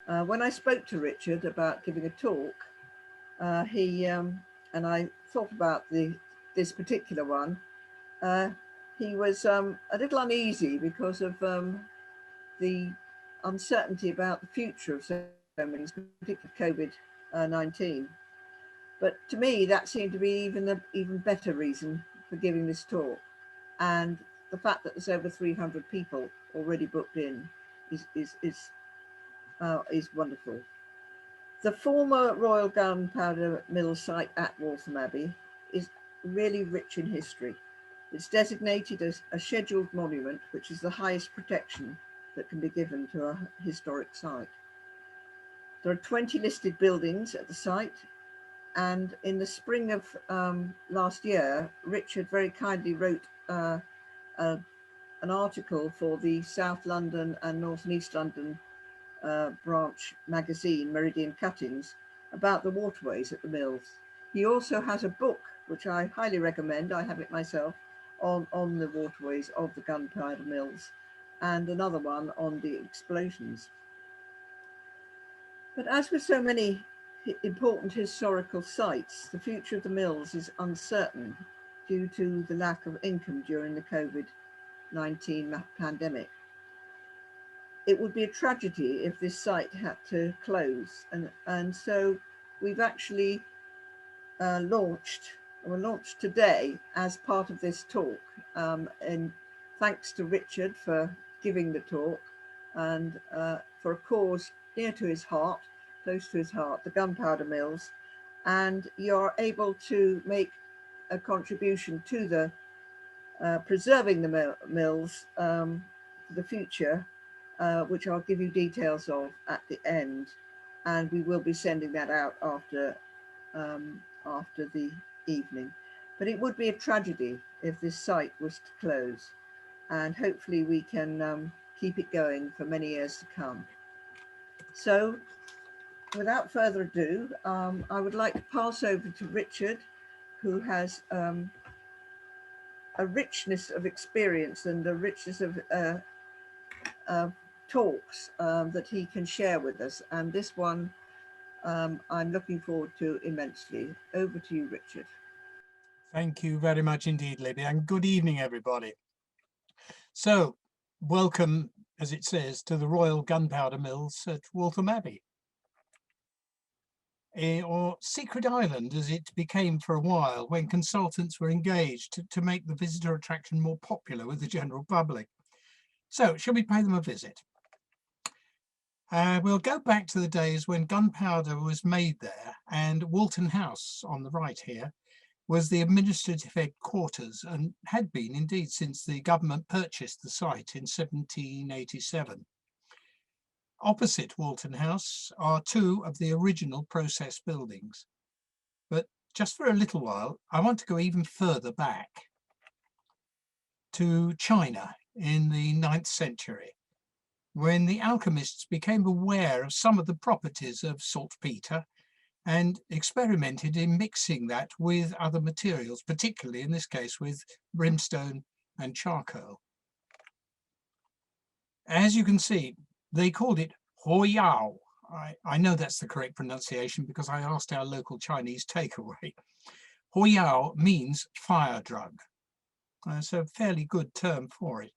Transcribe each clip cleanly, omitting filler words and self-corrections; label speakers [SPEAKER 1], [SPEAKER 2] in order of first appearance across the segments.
[SPEAKER 1] When I spoke to Richard about giving a talk, he and I thought about this particular one. Uh, he was a little uneasy because of the uncertainty about the future of so many things, particularly COVID-19. But to me, that seemed to be even an even better reason for giving this talk. And the fact that there's over 300 people already booked in is wonderful. The former Royal Gunpowder Mill site at Waltham Abbey is really rich in history. It's designated as a scheduled monument, which is the highest protection that can be given to a historic site. There are 20 listed buildings at the site, and in the spring of last year, Richard very kindly wrote a, an article for the South London and North and East London branch magazine, Meridian Cuttings, about the waterways at the mills. He also has a book, which I highly recommend, I have it myself, on the waterways of the gunpowder mills, and another one on the explosions. But as with so many important historical sites, the future of the mills is uncertain due to the lack of income during the COVID-19 pandemic. It would be a tragedy if this site had to close, and so we've actually launched today as part of this talk, and thanks to Richard for giving the talk, and for a cause near to his heart, close to his heart, the gunpowder mills. And you're able to make a contribution to the preserving the mills for the future, which I'll give you details of at the end. And we will be sending that out after the evening. But it would be a tragedy if this site was to close, and hopefully we can keep it going for many years to come. So without further ado, I would like to pass over to Richard, who has a richness of experience and a richness of talks that he can share with us. And this one I'm looking forward to immensely. Over to you, Richard.
[SPEAKER 2] Thank you very much indeed, Libby, and good evening, everybody. So, welcome, as it says, to the Royal Gunpowder Mills at Waltham Abbey, or Secret Island, as it became for a while when consultants were engaged to make the visitor attraction more popular with the general public. So, shall we pay them a visit? We'll go back to the days when gunpowder was made there, and Walton House, on the right here, was the administrative headquarters, and had been indeed since the government purchased the site in 1787. Opposite Walton House are two of the original process buildings. But just for a little while, I want to go even further back to China in the 9th century, when the alchemists became aware of some of the properties of saltpeter and experimented in mixing that with other materials, particularly in this case with brimstone and charcoal. As you can see, they called it Hoyao. I know that's the correct pronunciation because I asked our local Chinese takeaway. Hoyao means fire drug. So a fairly good term for it.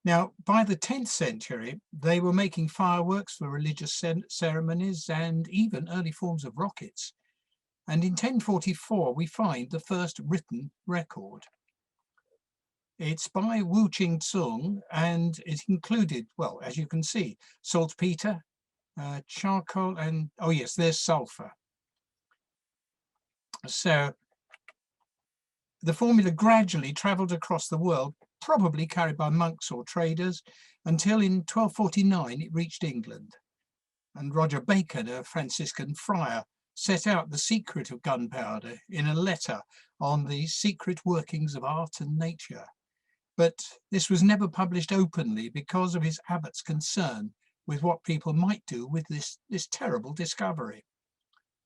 [SPEAKER 2] Now, by the 10th century, they were making fireworks for religious ceremonies and even early forms of rockets. And in 1044, we find the first written record. It's by Wu Ching Tsung, and it included, well, as you can see, saltpeter, charcoal, and, oh yes, there's sulfur. So the formula gradually traveled across the world, probably carried by monks or traders, until in 1249 it reached England. And Roger Bacon, a Franciscan friar, set out the secret of gunpowder in a letter on the secret workings of art and nature. But this was never published openly because of his abbot's concern with what people might do with this terrible discovery.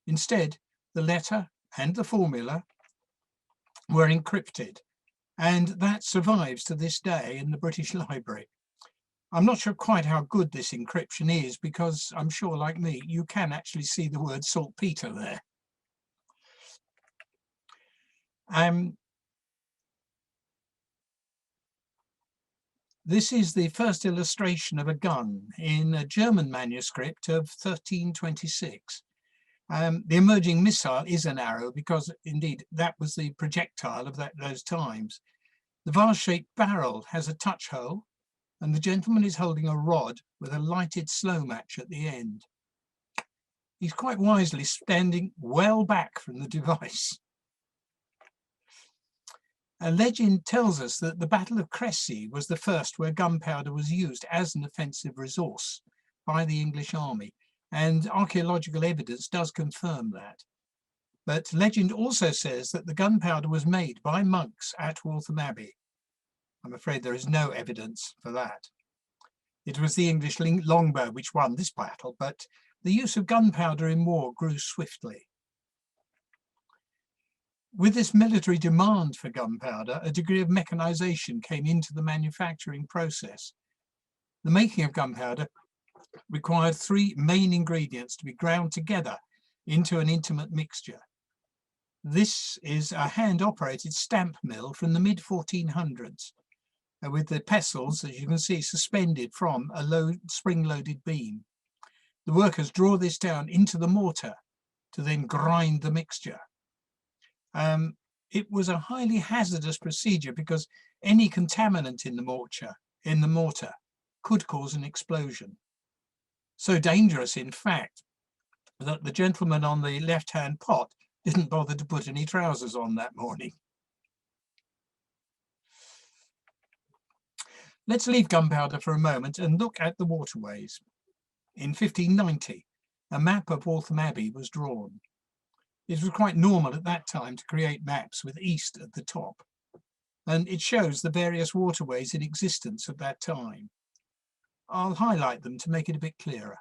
[SPEAKER 2] Instead, the letter and the formula were encrypted, and that survives to this day in the British Library. I'm not sure quite how good this encryption is, because I'm sure, like me, you can actually see the word saltpeter there. This is the first illustration of a gun in a German manuscript of 1326. The emerging missile is an arrow because, indeed, that was the projectile of those times. The vase-shaped barrel has a touch hole, and the gentleman is holding a rod with a lighted slow match at the end. He's quite wisely standing well back from the device. A legend tells us that the Battle of Crécy was the first where gunpowder was used as an offensive resource by the English army, and archaeological evidence does confirm that. But legend also says that the gunpowder was made by monks at Waltham Abbey. I'm afraid there is no evidence for that. It was the English longbow which won this battle, but the use of gunpowder in war grew swiftly. With this military demand for gunpowder, a degree of mechanization came into the manufacturing process. The making of gunpowder required 3 main ingredients to be ground together into an intimate mixture. This is a hand-operated stamp mill from the mid-1400s, with the pestles, as you can see, suspended from a spring-loaded beam. The workers draw this down into the mortar to then grind the mixture. It was a highly hazardous procedure because any contaminant in the mortar could cause an explosion. So dangerous, in fact, that the gentleman on the left-hand pot didn't bother to put any trousers on that morning. Let's leave gunpowder for a moment and look at the waterways. In 1590, a map of Waltham Abbey was drawn. It was quite normal at that time to create maps with east at the top, and it shows the various waterways in existence at that time. I'll highlight them to make it a bit clearer.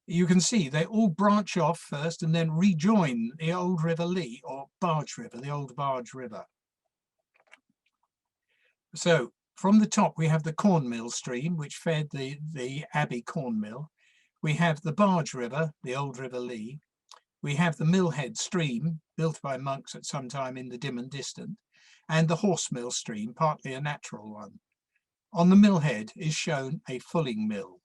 [SPEAKER 2] You can see they all branch off first and then rejoin the old River Lee, or Barge River, the old Barge River. So from the top we have the Cornmill stream, which fed the Abbey corn mill. We have the Barge River, the old River Lee. We have the Millhead stream, built by monks at some time in the dim and distant, and the Horsemill stream, partly a natural one. On the millhead is shown a fulling mill.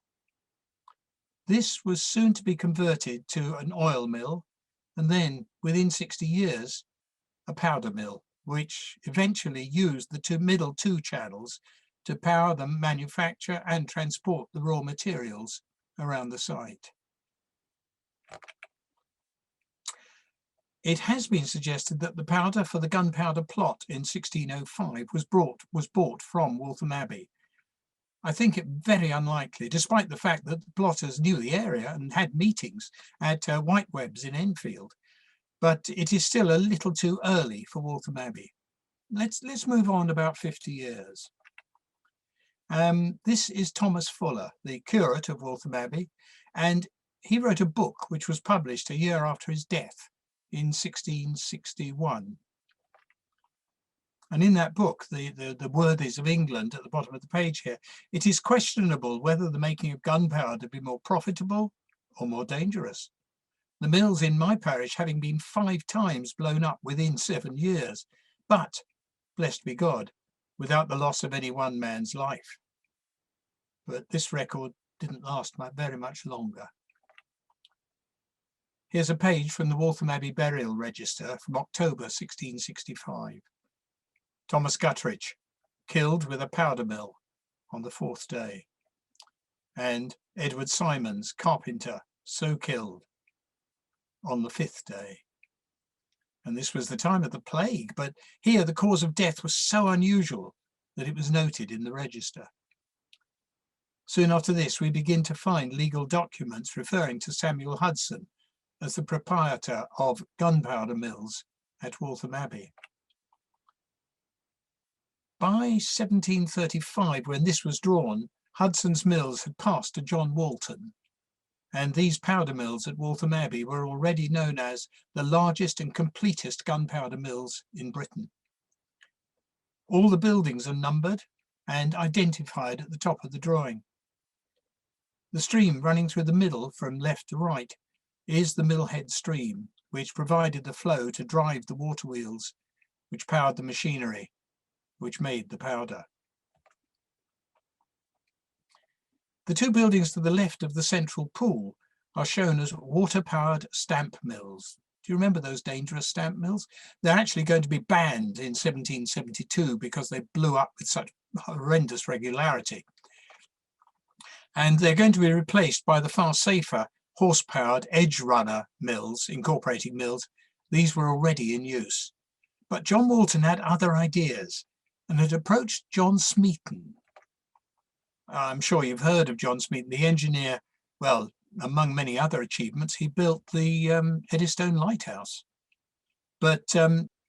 [SPEAKER 2] This was soon to be converted to an oil mill, and then, within 60 years, a powder mill, which eventually used the middle two channels to power the manufacture and transport the raw materials around the site. It has been suggested that the powder for the gunpowder plot in 1605 was bought from Waltham Abbey. I think it very unlikely, despite the fact that the plotters knew the area and had meetings at Whitewebb's in Enfield. But it is still a little too early for Waltham Abbey. Let's move on about 50 years. This is Thomas Fuller, the curate of Waltham Abbey, and he wrote a book which was published a year after his death in 1661. And in that book, the Worthies of England at the bottom of the page here, it is questionable whether the making of gunpowder be more profitable or more dangerous. The mills in my parish having been 5 times blown up within 7 years, but, blessed be God, without the loss of any one man's life. But this record didn't last very much longer. Here's a page from the Waltham Abbey Burial Register from October 1665. Thomas Guttridge, killed with a powder mill on the 4th day. And Edward Simons, carpenter, so killed on the 5th day. And this was the time of the plague, but here the cause of death was so unusual that it was noted in the register. Soon after this, we begin to find legal documents referring to Samuel Hudson as the proprietor of gunpowder mills at Waltham Abbey. By 1735, when this was drawn, Hudson's mills had passed to John Walton, and these powder mills at Waltham Abbey were already known as the largest and completest gunpowder mills in Britain. All the buildings are numbered, and identified at the top of the drawing. The stream running through the middle from left to right is the Millhead stream, which provided the flow to drive the water wheels, which powered the machinery, which made the powder. The two buildings to the left of the central pool are shown as water-powered stamp mills. Do you remember those dangerous stamp mills? They're actually going to be banned in 1772 because they blew up with such horrendous regularity. And they're going to be replaced by the far safer horse-powered edge runner mills, incorporating mills. These were already in use. But John Walton had other ideas and had approached John Smeaton. I'm sure you've heard of John Smeaton, the engineer. Well, among many other achievements, he built the Eddystone Lighthouse. But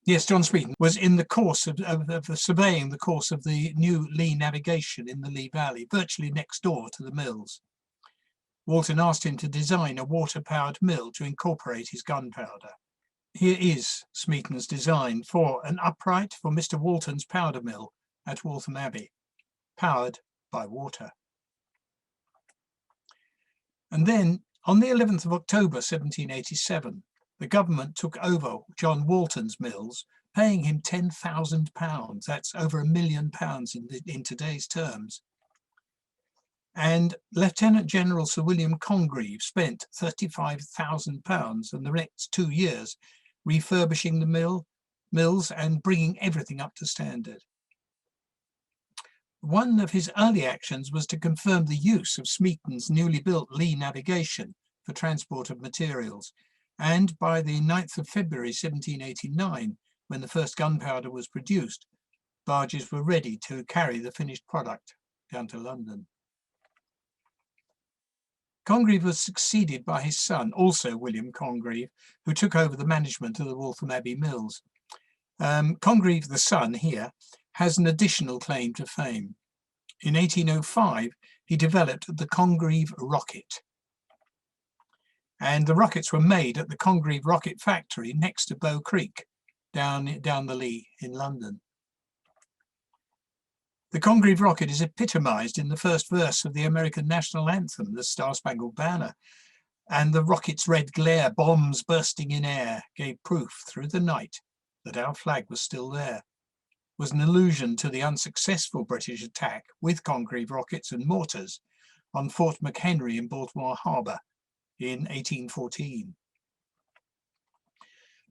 [SPEAKER 2] yes, John Smeaton was in the course of surveying the course of the new Lee navigation in the Lee Valley, virtually next door to the mills. Walton asked him to design a water-powered mill to incorporate his gunpowder. Here is Smeaton's design for an upright for Mr. Walton's powder mill at Waltham Abbey, powered by water. And then on the 11th of October 1787, the government took over John Walton's mills, paying him £10,000. That's over £1 million in today's terms. And Lieutenant General Sir William Congreve spent £35,000 in the next 2 years refurbishing the mills and bringing everything up to standard. One of his early actions was to confirm the use of Smeaton's newly built Lee navigation for transport of materials. And by the 9th of February 1789, when the first gunpowder was produced, barges were ready to carry the finished product down to London. Congreve was succeeded by his son, also William Congreve, who took over the management of the Waltham Abbey mills. Congreve, the son here, has an additional claim to fame. In 1805, he developed the Congreve Rocket. And the rockets were made at the Congreve Rocket factory next to Bow Creek, down the Lee in London. The Congreve Rocket is epitomised in the first verse of the American national anthem, the Star-Spangled Banner, and the rocket's red glare, bombs bursting in air, gave proof through the night that our flag was still there. Was an allusion to the unsuccessful British attack with Congreve rockets and mortars on Fort McHenry in Baltimore Harbour in 1814.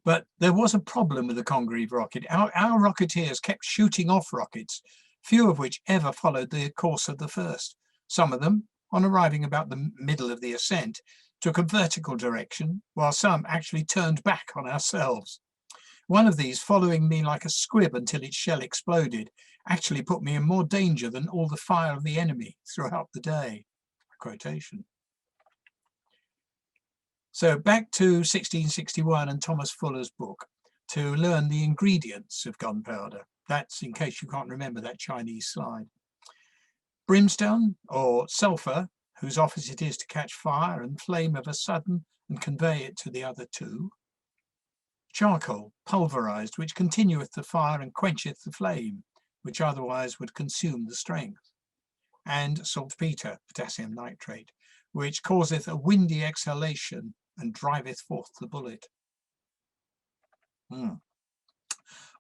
[SPEAKER 2] But there was a problem with the Congreve rocket. Our rocketeers kept shooting off rockets, few of which ever followed the course of the first. Some of them, on arriving about the middle of the ascent, took a vertical direction, while some actually turned back on ourselves. One of these, following me like a squib until its shell exploded, actually put me in more danger than all the fire of the enemy throughout the day. Quotation. So back to 1661 and Thomas Fuller's book to learn the ingredients of gunpowder. That's in case you can't remember that Chinese slide. Brimstone or sulphur, whose office it is to catch fire and flame of a sudden and convey it to the other two. Charcoal, pulverized, which continueth the fire and quencheth the flame, which otherwise would consume the strength. And saltpeter, potassium nitrate, which causeth a windy exhalation and driveth forth the bullet.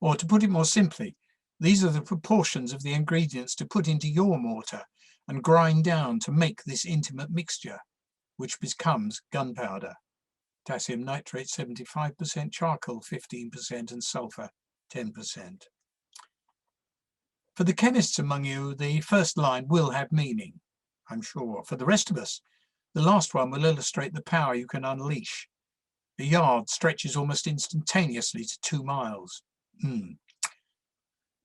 [SPEAKER 2] Or to put it more simply, these are the proportions of the ingredients to put into your mortar and grind down to make this intimate mixture, which becomes gunpowder. Potassium nitrate 75%, charcoal 15%, and sulphur 10%. For the chemists among you, the first line will have meaning, I'm sure. For the rest of us, the last one will illustrate the power you can unleash. The yard stretches almost instantaneously to 2 miles.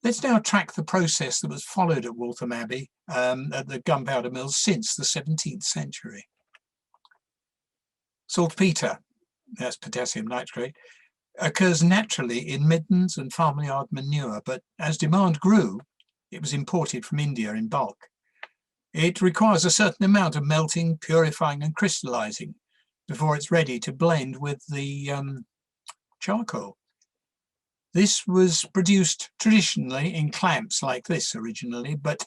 [SPEAKER 2] Let's now track the process that was followed at Waltham Abbey, at the gunpowder mills, since the 17th century. Saltpeter, that's potassium nitrate, occurs naturally in middens and farmyard manure, but as demand grew, it was imported from India in bulk. It requires a certain amount of melting, purifying and crystallizing before it's ready to blend with the charcoal. This was produced traditionally in clamps like this originally, but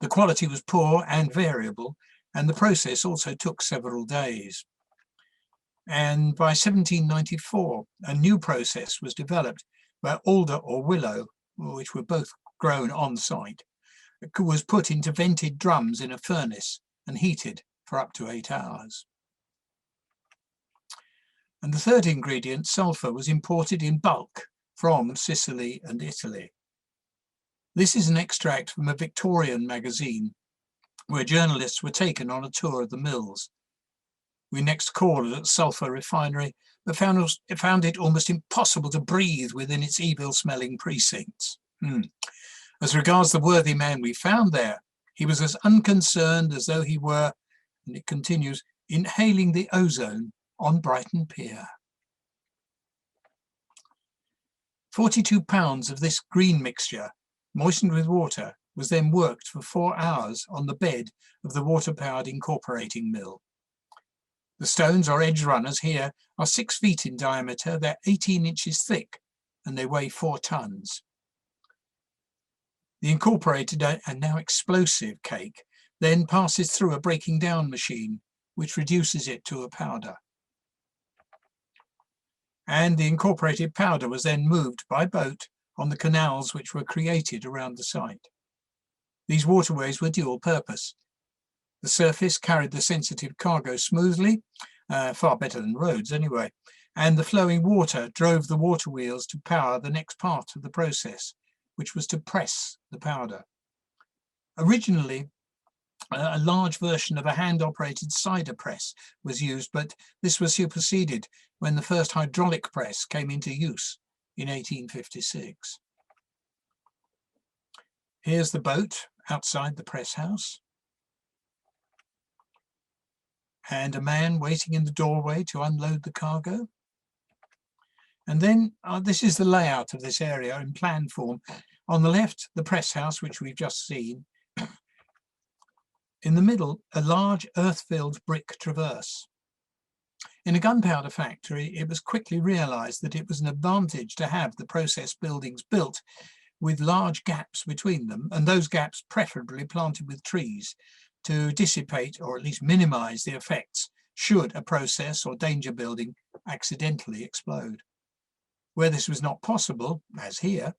[SPEAKER 2] The quality was poor and variable, and the process also took several days. And by 1794, a new process was developed where alder or willow, which were both grown on site, was put into vented drums in a furnace and heated for up to 8 hours. And the third ingredient, sulphur, was imported in bulk from Sicily and Italy. This is an extract from a Victorian magazine where journalists were taken on a tour of the mills. We next called at sulphur refinery, but found it almost impossible to breathe within its evil-smelling precincts. As regards the worthy man we found there, he was as unconcerned as though he were, and it continues, inhaling the ozone on Brighton Pier. 42 pounds of this green mixture, moistened with water, was then worked for 4 hours on the bed of the water-powered incorporating mill. The stones, or edge runners here, are 6 feet in diameter, they're 18 inches thick, and they weigh 4 tons. The incorporated and now explosive cake then passes through a breaking down machine, which reduces it to a powder. And the incorporated powder was then moved by boat on the canals which were created around the site. These waterways were dual purpose. The surface carried the sensitive cargo smoothly, far better than roads anyway, and the flowing water drove the water wheels to power the next part of the process, which was to press the powder. Originally, a large version of a hand-operated cider press was used, but this was superseded when the first hydraulic press came into use in 1856. Here's the boat outside the press house, and a man waiting in the doorway to unload the cargo. And then this is the layout of this area in plan form. On the left, the press house, which we've just seen. In the middle, a large earth-filled brick traverse. In a gunpowder factory, it was quickly realized that it was an advantage to have the process buildings built with large gaps between them, and those gaps preferably planted with trees to dissipate or at least minimize the effects should a process or danger building accidentally explode. Where this was not possible, as here,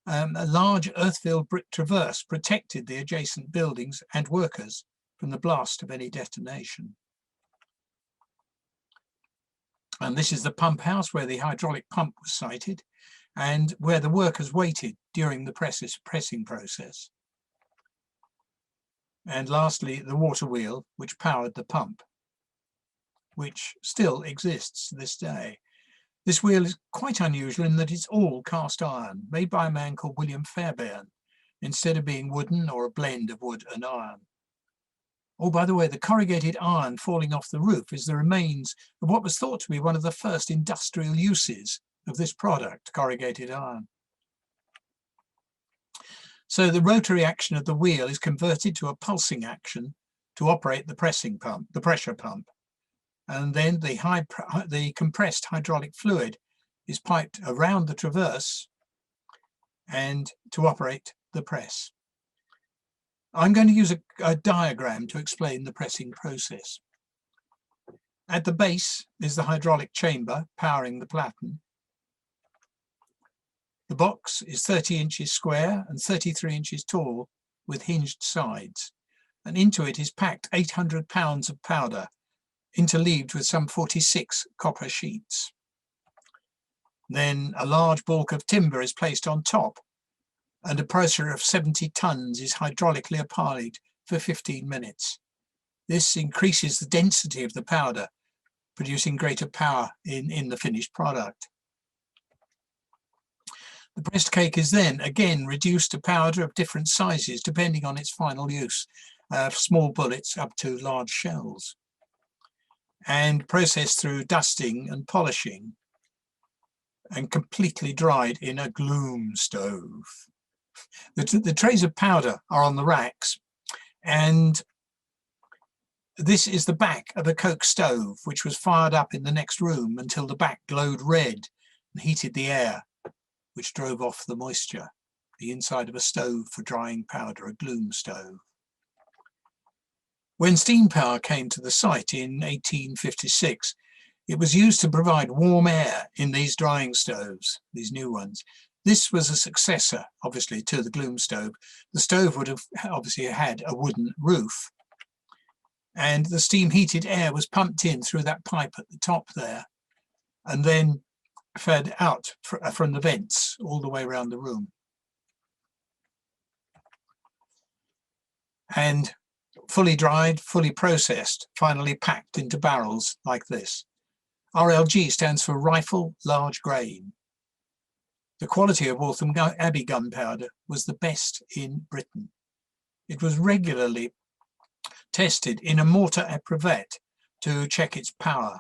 [SPEAKER 2] a large earth-filled brick traverse protected the adjacent buildings and workers from the blast of any detonation. And this is the pump house where the hydraulic pump was sited and where the workers waited during the pressing process. And lastly, the water wheel, which powered the pump, which still exists to this day. This wheel is quite unusual in that it's all cast iron, made by a man called William Fairbairn, instead of being wooden or a blend of wood and iron. Oh, by the way, the corrugated iron falling off the roof is the remains of what was thought to be one of the first industrial uses of this product, corrugated iron. So the rotary action of the wheel is converted to a pulsing action to operate the pressing pump, the pressure pump. And then the compressed hydraulic fluid is piped around the traverse and to operate the press. I'm going to use a diagram to explain the pressing process. At the base is the hydraulic chamber powering the platen. The box is 30 inches square and 33 inches tall with hinged sides, and into it is packed 800 pounds of powder, interleaved with some 46 copper sheets. Then a large balk of timber is placed on top, and a pressure of 70 tons is hydraulically applied for 15 minutes. This increases the density of the powder, producing greater power in the finished product. The pressed cake is then again reduced to powder of different sizes depending on its final use, small bullets up to large shells, and processed through dusting and polishing and completely dried in a gloom stove. The trays of powder are on the racks, and this is the back of a coke stove which was fired up in the next room until the back glowed red and heated the air, which drove off the moisture the inside of a stove for drying powder, a gloom stove. When steam power came to the site in 1856, it was used to provide warm air in these drying stoves, these new ones. This was a successor, obviously, to the gloom stove. The stove would have obviously had a wooden roof, and the steam heated air was pumped in through that pipe at the top there, and then fed out from the vents all the way around the room. And fully dried, fully processed, finally packed into barrels like this. RLG stands for Rifle Large Grain. The quality of Waltham Abbey gunpowder was the best in Britain. It was regularly tested in a mortar eprovette to check its power.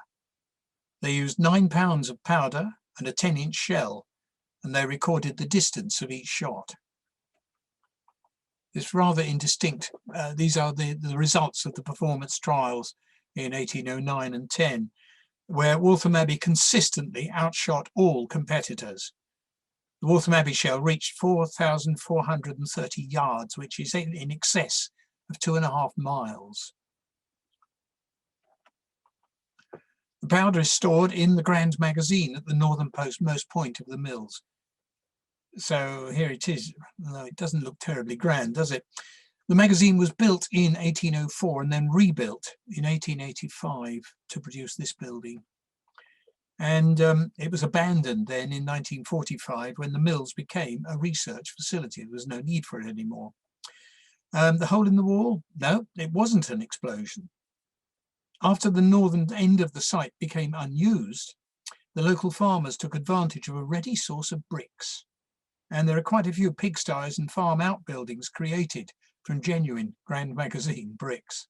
[SPEAKER 2] They used 9 pounds of powder and a 10-inch shell, and they recorded the distance of each shot. It's rather indistinct. These are the results of the performance trials in 1809 and 10, where Waltham Abbey consistently outshot all competitors. The Waltham Abbey shell reached 4,430 yards, which is in excess of 2.5 miles. The powder is stored in the Grand magazine at the northernmost point of the mills. So here it is. No, it doesn't look terribly grand, does it? The magazine was built in 1804 and then rebuilt in 1885 to produce this building. And it was abandoned then in 1945 when the mills became a research facility. There was no need for it anymore. The hole in the wall? No, it wasn't an explosion. After the northern end of the site became unused, the local farmers took advantage of a ready source of bricks. And there are quite a few pigsties and farm outbuildings created from genuine Grand magazine bricks.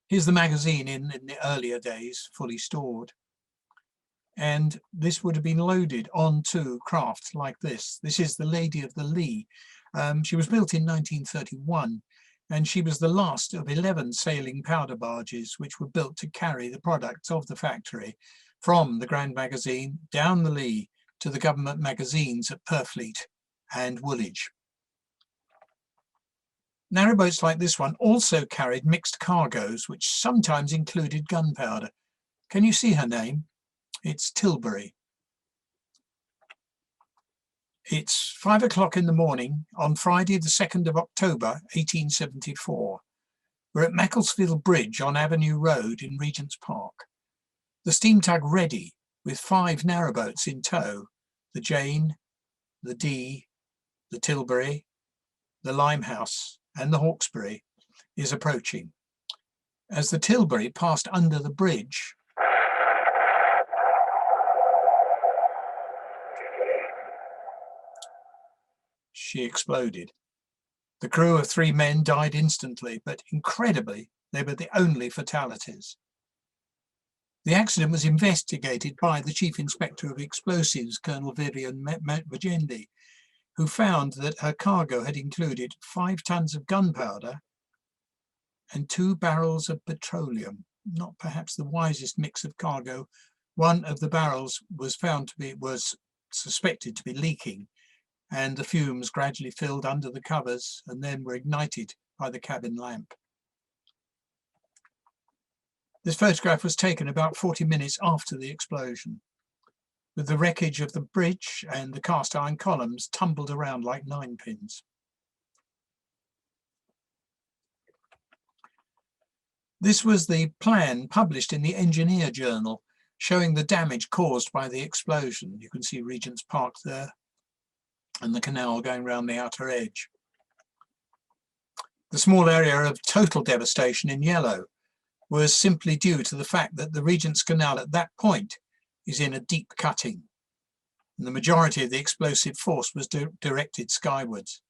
[SPEAKER 2] Here's the magazine in the earlier days, fully stored. And this would have been loaded onto craft like this. This is the Lady of the Lee. She was built in 1931, and she was the last of 11 sailing powder barges which were built to carry the products of the factory from the Grand magazine down the Lee to the government magazines at Purfleet and Woolwich. Narrowboats like this one also carried mixed cargoes, which sometimes included gunpowder. Can you see her name? It's Tilbury. It's 5 o'clock in the morning on Friday, the 2nd of October, 1874. We're at Macclesfield Bridge on Avenue Road in Regent's Park. The steam tug Ready, with 5 narrowboats in tow, the Jane, the Dee, the Tilbury, the Limehouse, and the Hawkesbury, is approaching. As the Tilbury passed under the bridge, she exploded. The crew of 3 men died instantly, but incredibly, they were the only fatalities. The accident was investigated by the Chief Inspector of Explosives, Colonel Vivian Magendi, who found that her cargo had included 5 tons of gunpowder and 2 barrels of petroleum. Not perhaps the wisest mix of cargo. One of the barrels was suspected to be leaking, and the fumes gradually filled under the covers and then were ignited by the cabin lamp. This photograph was taken about 40 minutes after the explosion, with the wreckage of the bridge and the cast iron columns tumbled around like 9-pins. This was the plan published in the Engineer Journal, showing the damage caused by the explosion. You can see Regent's Park there and the canal going round the outer edge. The small area of total devastation in yellow was simply due to the fact that the Regent's Canal at that point is in a deep cutting, and the majority of the explosive force was directed skywards.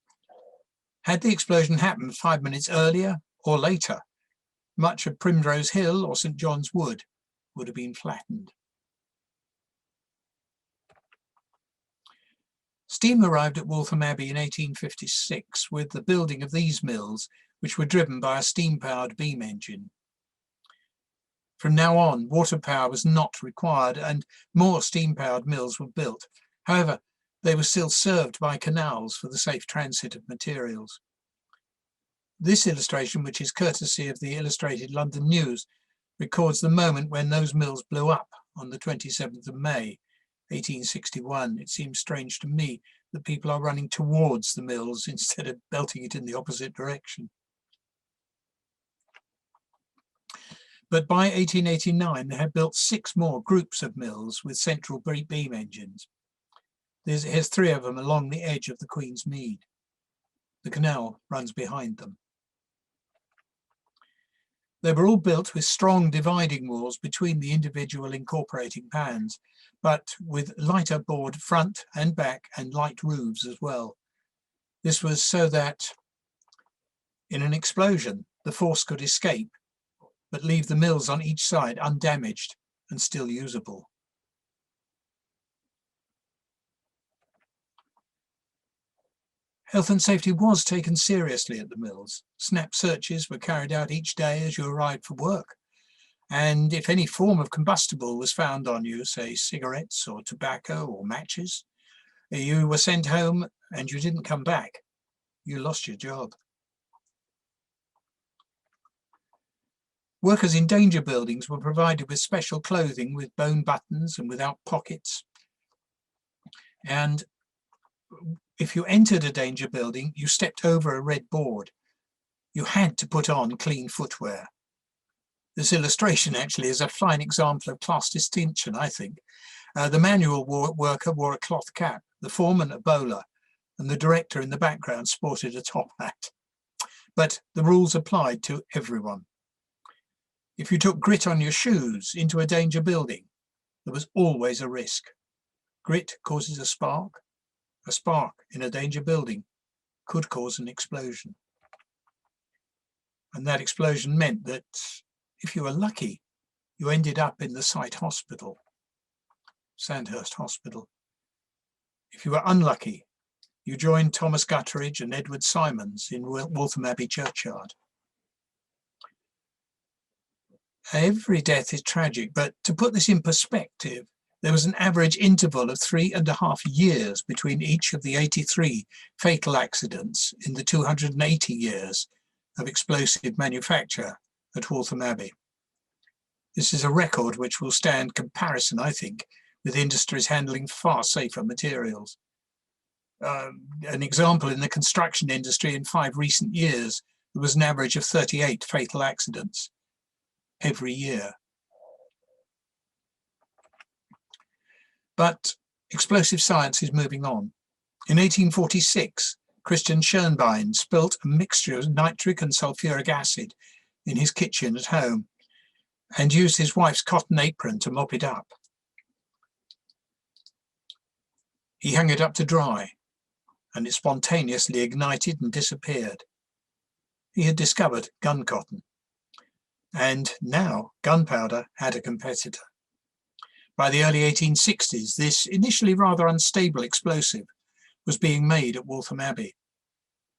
[SPEAKER 2] Had the explosion happened 5 minutes earlier or later, much of Primrose Hill or St John's Wood would have been flattened. Steam arrived at Waltham Abbey in 1856 with the building of these mills, which were driven by a steam-powered beam engine. From now on, water power was not required and more steam-powered mills were built. However, they were still served by canals for the safe transit of materials. This illustration, which is courtesy of the Illustrated London News, records the moment when those mills blew up on the 27th of May, 1861. It seems strange to me that people are running towards the mills instead of belting it in the opposite direction. But by 1889, they had built 6 more groups of mills with central beam engines. Here's 3 of them along the edge of the Queen's Mead. The canal runs behind them. They were all built with strong dividing walls between the individual incorporating pans, but with lighter board front and back and light roofs as well. This was so that in an explosion, the force could escape, but leave the mills on each side undamaged and still usable. Health and safety was taken seriously at the mills. Snap searches were carried out each day as you arrived for work. And if any form of combustible was found on you, say cigarettes or tobacco or matches, you were sent home and you didn't come back. You lost your job. Workers in danger buildings were provided with special clothing with bone buttons and without pockets. And if you entered a danger building, you stepped over a red board. You had to put on clean footwear. This illustration actually is a fine example of class distinction, I think. The manual worker wore a cloth cap, the foreman a bowler, and the director in the background sported a top hat. But the rules applied to everyone. If you took grit on your shoes into a danger building, there was always a risk. Grit causes a spark. A spark in a danger building could cause an explosion. And that explosion meant that if you were lucky, you ended up in the site hospital, Sandhurst Hospital. If you were unlucky, you joined Thomas Gutteridge and Edward Simons in Waltham Abbey churchyard. Every death is tragic, but to put this in perspective, there was an average interval of 3.5 years between each of the 83 fatal accidents in the 280 years of explosive manufacture at Waltham Abbey. This is a record which will stand comparison, I think, with industries handling far safer materials. An example, in the construction industry in 5 recent years, there was an average of 38 fatal accidents every year. But explosive science is moving on. In 1846, Christian Schoenbein spilt a mixture of nitric and sulfuric acid in his kitchen at home and used his wife's cotton apron to mop it up. He hung it up to dry, and it spontaneously ignited and disappeared. He had discovered gun cotton, and now gunpowder had a competitor. By the early 1860s, this initially rather unstable explosive was being made at Waltham Abbey.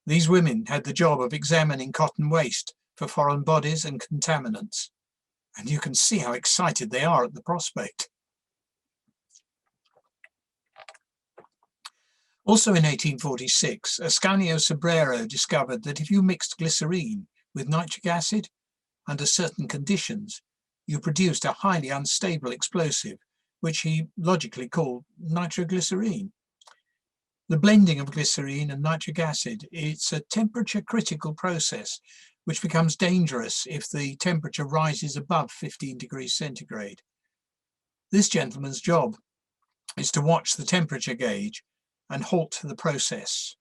[SPEAKER 2] These women had the job of examining cotton waste for foreign bodies and contaminants, and you can see how excited they are at the prospect. Also in 1846, Ascanio Sobrero discovered that if you mixed glycerine with nitric acid under certain conditions, you produced a highly unstable explosive, which he logically called nitroglycerine. The blending of glycerine and nitric acid, it's a temperature critical process which becomes dangerous if the temperature rises above 15 degrees centigrade. This gentleman's job is to watch the temperature gauge and halt the process.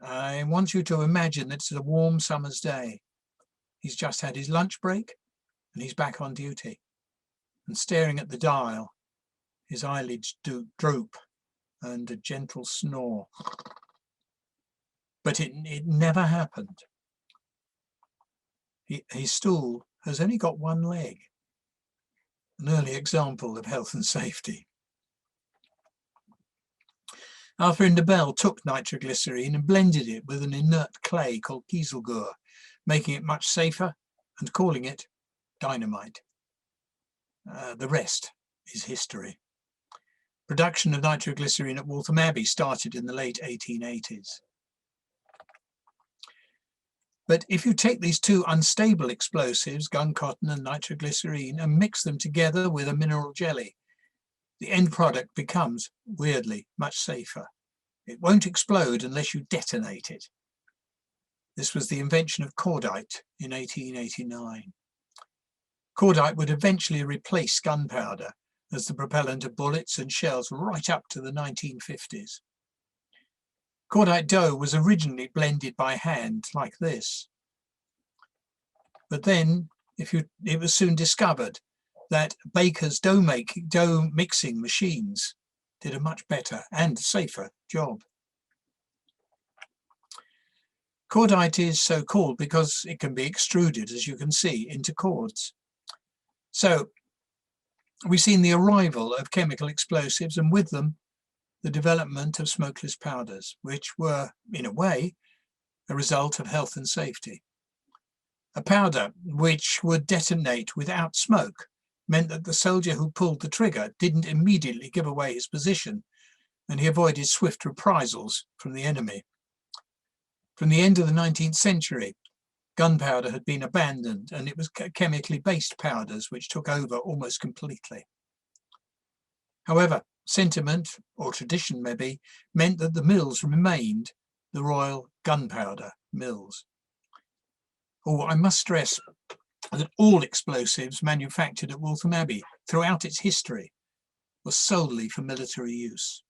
[SPEAKER 2] I want you to imagine that it's a warm summer's day. He's just had his lunch break and he's back on duty. And staring at the dial, his eyelids droop and a gentle snore. But it never happened. His stool has only got one leg, an early example of health and safety. Arthur Indebel took nitroglycerine and blended it with an inert clay called kieselguhr, making it much safer and calling it dynamite. The rest is history. Production of nitroglycerine at Waltham Abbey started in the late 1880s. But if you take these two unstable explosives, gun cotton and nitroglycerine, and mix them together with a mineral jelly, the end product becomes, weirdly, much safer. It won't explode unless you detonate it. This was the invention of cordite in 1889. Cordite would eventually replace gunpowder as the propellant of bullets and shells right up to the 1950s. Cordite dough was originally blended by hand like this. But then it was soon discovered that bakers' dough mixing machines did a much better and safer job. Cordite is so called because it can be extruded, as you can see, into cords. So we've seen the arrival of chemical explosives and with them the development of smokeless powders, which were, in a way, a result of health and safety. A powder which would detonate without smoke meant that the soldier who pulled the trigger didn't immediately give away his position, and he avoided swift reprisals from the enemy. From the end of the 19th century, gunpowder had been abandoned, and it was chemically based powders which took over almost completely. However, sentiment, or tradition maybe, meant that the mills remained the Royal Gunpowder Mills. Oh, I must stress that all explosives manufactured at Waltham Abbey throughout its history were solely for military use.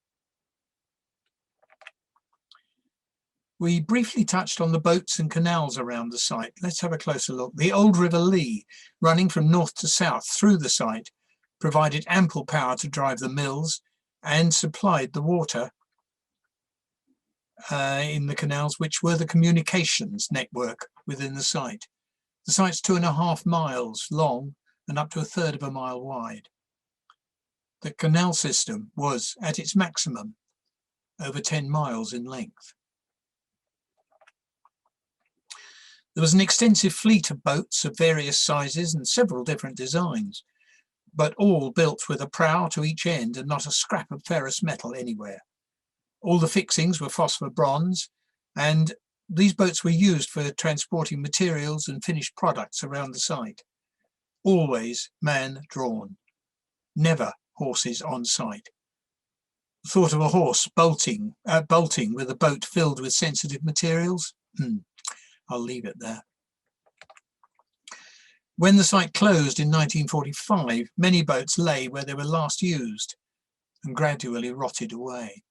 [SPEAKER 2] We briefly touched on the boats and canals around the site. Let's have a closer look. The old River Lee, running from north to south through the site, provided ample power to drive the mills and supplied the water in the canals, which were the communications network within the site. The site's 2.5 miles long and up to 1/3 of a mile wide. The canal system was at its maximum, over 10 miles in length. There was an extensive fleet of boats of various sizes and several different designs, but all built with a prow to each end and not a scrap of ferrous metal anywhere. All the fixings were phosphor bronze, and these boats were used for transporting materials and finished products around the site. Always man-drawn, never horses on site. The thought of a horse bolting with a boat filled with sensitive materials? I'll leave it there. When the site closed in 1945, many boats lay where they were last used and gradually rotted away.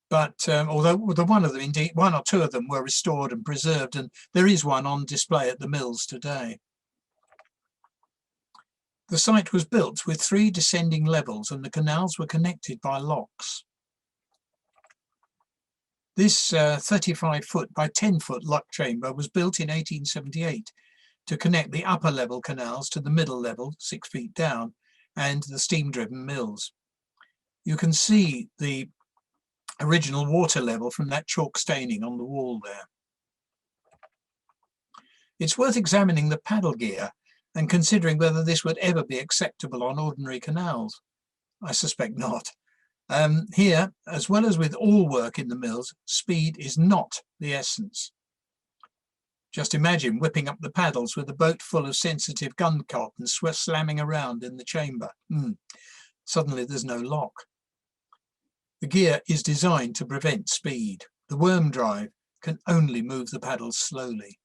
[SPEAKER 2] But although one or two of them were restored and preserved, and there is one on display at the mills today. The site was built with 3 descending levels and the canals were connected by locks. This 35-foot by 10-foot lock chamber was built in 1878 to connect the upper level canals to the middle level, 6 feet down, and the steam-driven mills. You can see the original water level from that chalk staining on the wall there. It's worth examining the paddle gear and considering whether this would ever be acceptable on ordinary canals. I suspect not. Here, as well as with all work in the mills, speed is not the essence. Just imagine whipping up the paddles with a boat full of sensitive gun cotton slamming around in the chamber. Suddenly there's no lock. The gear is designed to prevent speed. The worm drive can only move the paddles slowly.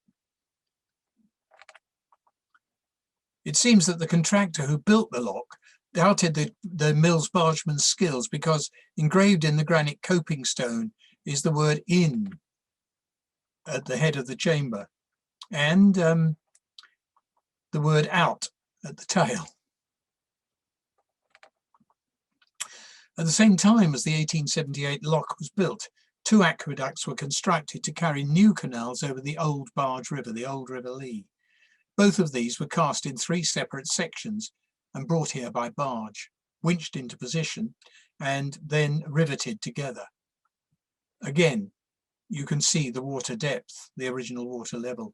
[SPEAKER 2] It seems that the contractor who built the lock doubted the mill's bargeman's skills because engraved in the granite coping stone is the word "in" at the head of the chamber and the word "out" at the tail. At the same time as the 1878 lock was built, 2 aqueducts were constructed to carry new canals over the old barge river, the old River Lee. Both of these were cast in 3 separate sections and brought here by barge, winched into position, and then riveted together. Again, you can see the water depth, the original water level.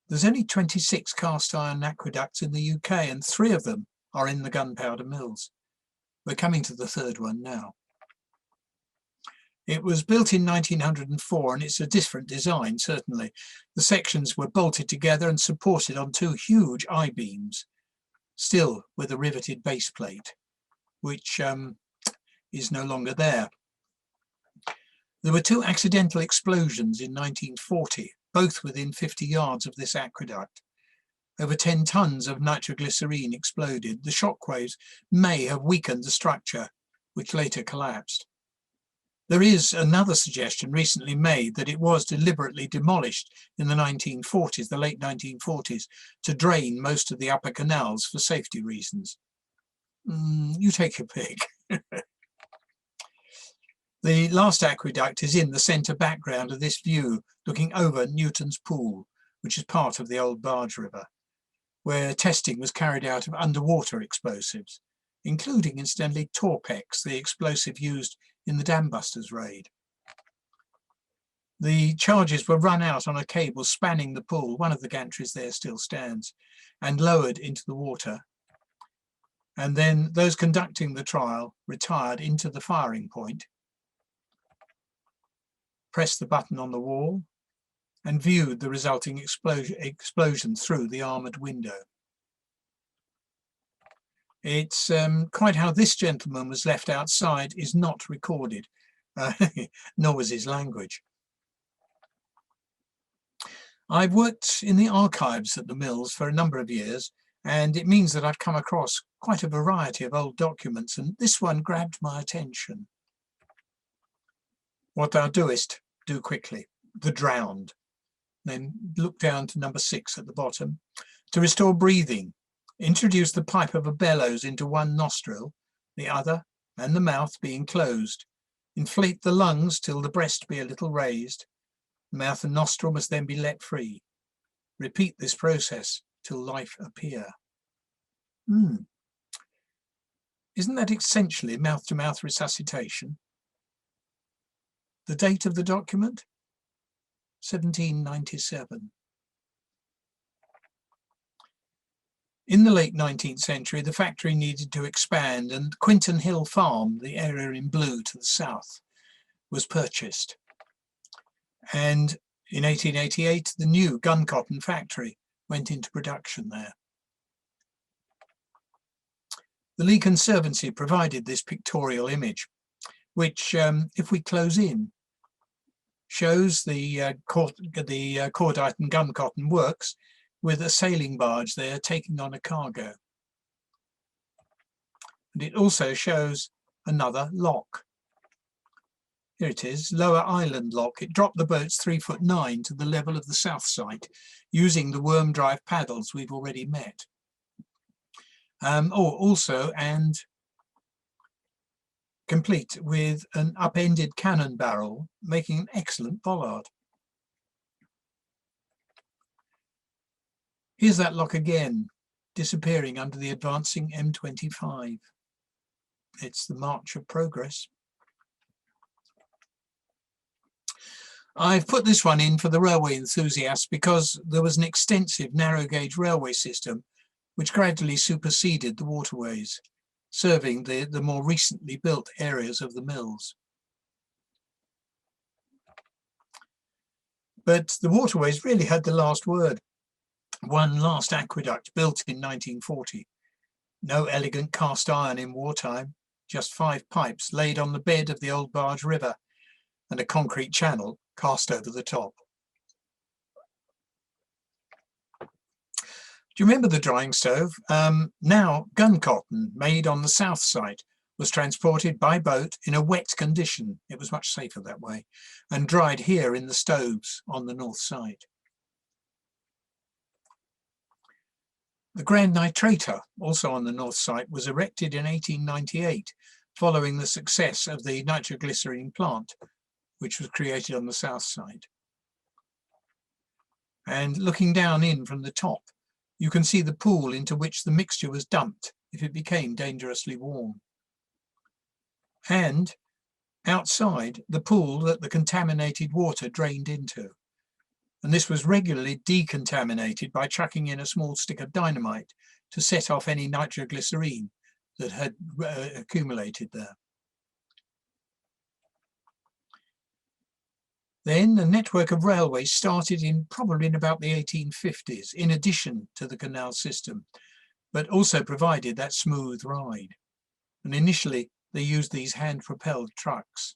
[SPEAKER 2] There's only 26 cast iron aqueducts in the UK, and 3 of them are in the gunpowder mills. We're coming to the third one now. It was built in 1904 and it's a different design, certainly. The sections were bolted together and supported on two huge I-beams, still with a riveted base plate, which is no longer there. There were two accidental explosions in 1940, both within 50 yards of this aqueduct. Over 10 tons of nitroglycerine exploded. The shockwaves may have weakened the structure, which later collapsed. There is another suggestion recently made that it was deliberately demolished in the 1940s, the late 1940s, to drain most of the upper canals for safety reasons. You take your pick. The last aqueduct is in the centre background of this view, looking over Newton's Pool, which is part of the old Barge River, where testing was carried out of underwater explosives, including, incidentally, Torpex, the explosive used in the Dam Busters raid. The charges were run out on a cable spanning the pool, one of the gantries there still stands, and lowered into the water. And then those conducting the trial retired into the firing point, pressed the button on the wall, and viewed the resulting explosion through the armoured window. It's quite how this gentleman was left outside is not recorded, nor was his language. I've worked in the archives at the mills for a number of years, and it means that I've come across quite a variety of old documents, and this one grabbed my attention. What thou doest, do quickly. The drowned. Then look down to number 6 at the bottom. To restore breathing, introduce the pipe of a bellows into one nostril, the other and the mouth being closed. Inflate the lungs till the breast be a little raised. The mouth and nostril must then be let free. Repeat this process till life appear. Isn't that essentially mouth-to-mouth resuscitation? The date of the document? 1797. In the late 19th century, the factory needed to expand, and Quinton Hill Farm, the area in blue to the south, was purchased. And in 1888, the new gun cotton factory went into production there. The Lee Conservancy provided this pictorial image, which, if we close in, shows the cordite and gun cotton works with a sailing barge there taking on a cargo. And it also shows another lock. Here it is, Lower Island Lock. It dropped the boats 3'9" to the level of the south side using the worm drive paddles we've already met. Also, and complete with an upended cannon barrel, making an excellent bollard. Here's that lock again, disappearing under the advancing M25. It's the march of progress. I've put this one in for the railway enthusiasts because there was an extensive narrow gauge railway system which gradually superseded the waterways, serving the more recently built areas of the mills. But the waterways really had the last word. One last aqueduct built in 1940. No elegant cast iron in wartime, just 5 pipes laid on the bed of the old Barge River and a concrete channel cast over the top. Do you remember the drying stove? Now gun cotton made on the south side was transported by boat in a wet condition. It was much safer that way, and dried here in the stoves on the north side. The Grand Nitrator, also on the north side, was erected in 1898 following the success of the nitroglycerine plant, which was created on the south side. And looking down in from the top, you can see the pool into which the mixture was dumped if it became dangerously warm. And outside, the pool that the contaminated water drained into. and this was regularly decontaminated by chucking in a small stick of dynamite to set off any nitroglycerine that had accumulated there. Then a network of railways started probably in about the 1850s, in addition to the canal system, but also provided that smooth ride. And initially they used these hand-propelled trucks.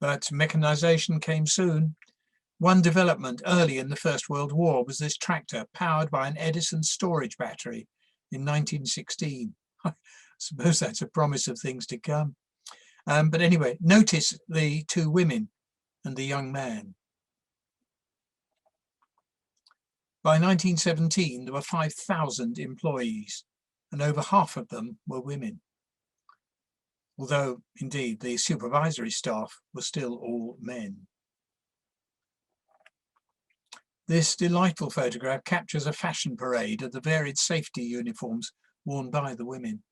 [SPEAKER 2] But mechanisation came soon. One development early in the First World War was this tractor powered by an Edison storage battery in 1916. I suppose that's a promise of things to come. But anyway, notice the two women and the young man. By 1917, there were 5,000 employees, and over half of them were women. Although, indeed, the supervisory staff were still all men. This delightful photograph captures a fashion parade of the varied safety uniforms worn by the women.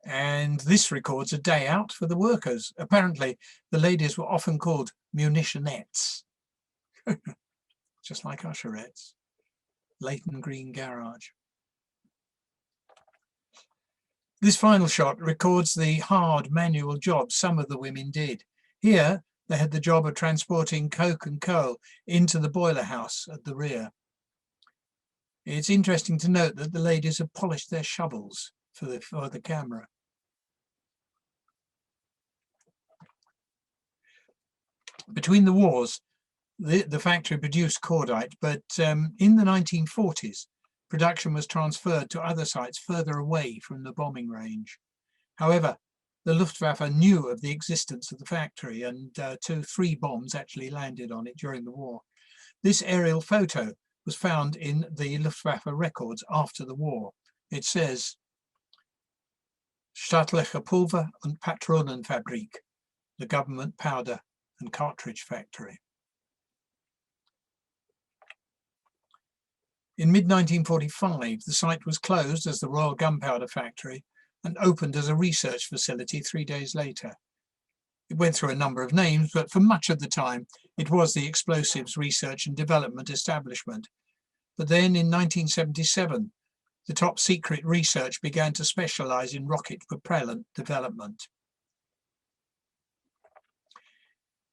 [SPEAKER 2] And this records a day out for the workers. Apparently, the ladies were often called munitionettes, just like usherettes. Leighton Green Garage. This final shot records the hard manual jobs some of the women did. Here, they had the job of transporting coke and coal into the boiler house at the rear. It's interesting to note that the ladies have polished their shovels for the camera. Between the wars, the factory produced cordite, but in the 1940s, production was transferred to other sites further away from the bombing range. However, the Luftwaffe knew of the existence of the factory, and 3 bombs actually landed on it during the war. This aerial photo was found in the Luftwaffe records after the war. It says, Staatliche Pulver- und Patronenfabrik, the government powder and cartridge factory. In mid-1945, the site was closed as the Royal Gunpowder Factory and opened as a research facility 3 days later. It went through a number of names, but for much of the time, it was the Explosives Research and Development Establishment. But then in 1977, the top secret research began to specialize in rocket propellant development.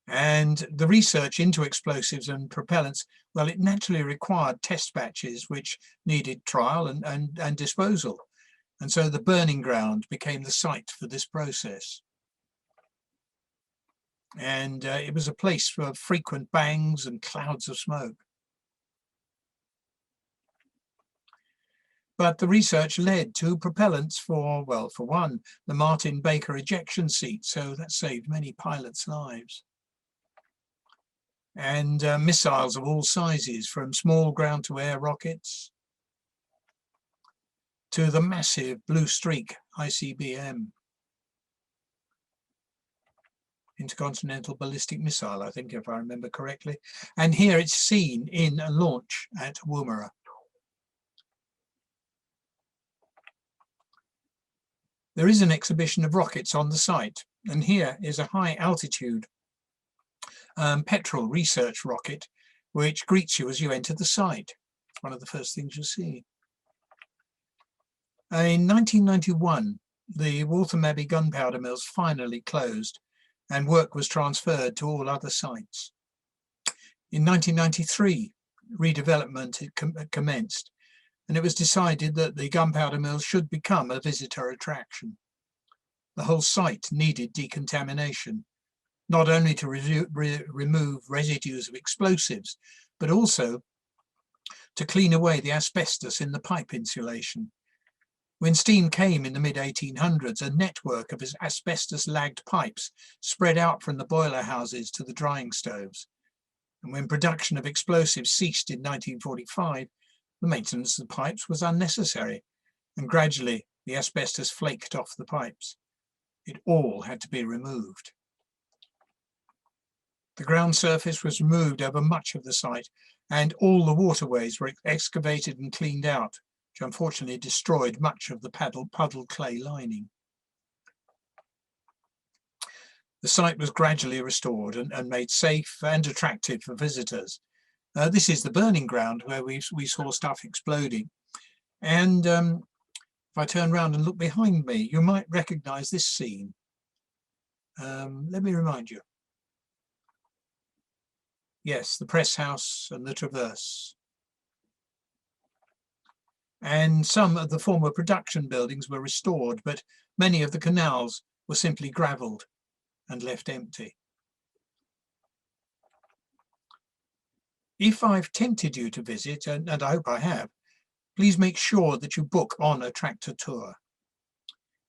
[SPEAKER 2] And the research into explosives and propellants, well, it naturally required test batches which needed trial and disposal. And so the burning ground became the site for this process. And it was a place for frequent bangs and clouds of smoke. But the research led to propellants for, well, for one, the Martin Baker ejection seat, so that saved many pilots' lives. And missiles of all sizes, from small ground-to-air rockets to the massive Blue Streak ICBM. Intercontinental Ballistic Missile, I think, if I remember correctly. And here it's seen in a launch at Woomera. There is an exhibition of rockets on the site, and here is a high-altitude petrol research rocket, which greets you as you enter the site. One of the first things you see. In 1991, the Waltham Abbey gunpowder mills finally closed, and work was transferred to all other sites. In 1993, redevelopment had commenced, and it was decided that the gunpowder mills should become a visitor attraction. The whole site needed decontamination, not only to remove residues of explosives, but also to clean away the asbestos in the pipe insulation. When steam came in the mid-1800s, a network of asbestos-lagged pipes spread out from the boiler houses to the drying stoves. And when production of explosives ceased in 1945, the maintenance of the pipes was unnecessary, and gradually the asbestos flaked off the pipes. It all had to be removed. The ground surface was removed over much of the site, and all the waterways were excavated and cleaned out, which unfortunately destroyed much of the puddle clay lining. The site was gradually restored and made safe and attractive for visitors. This is the burning ground where we saw stuff exploding. And if I turn around and look behind me, you might recognize this scene. Let me remind you. Yes, the press house and the traverse. And some of the former production buildings were restored, but many of the canals were simply gravelled and left empty. If I've tempted you to visit, and I hope I have, please make sure that you book on a tractor tour.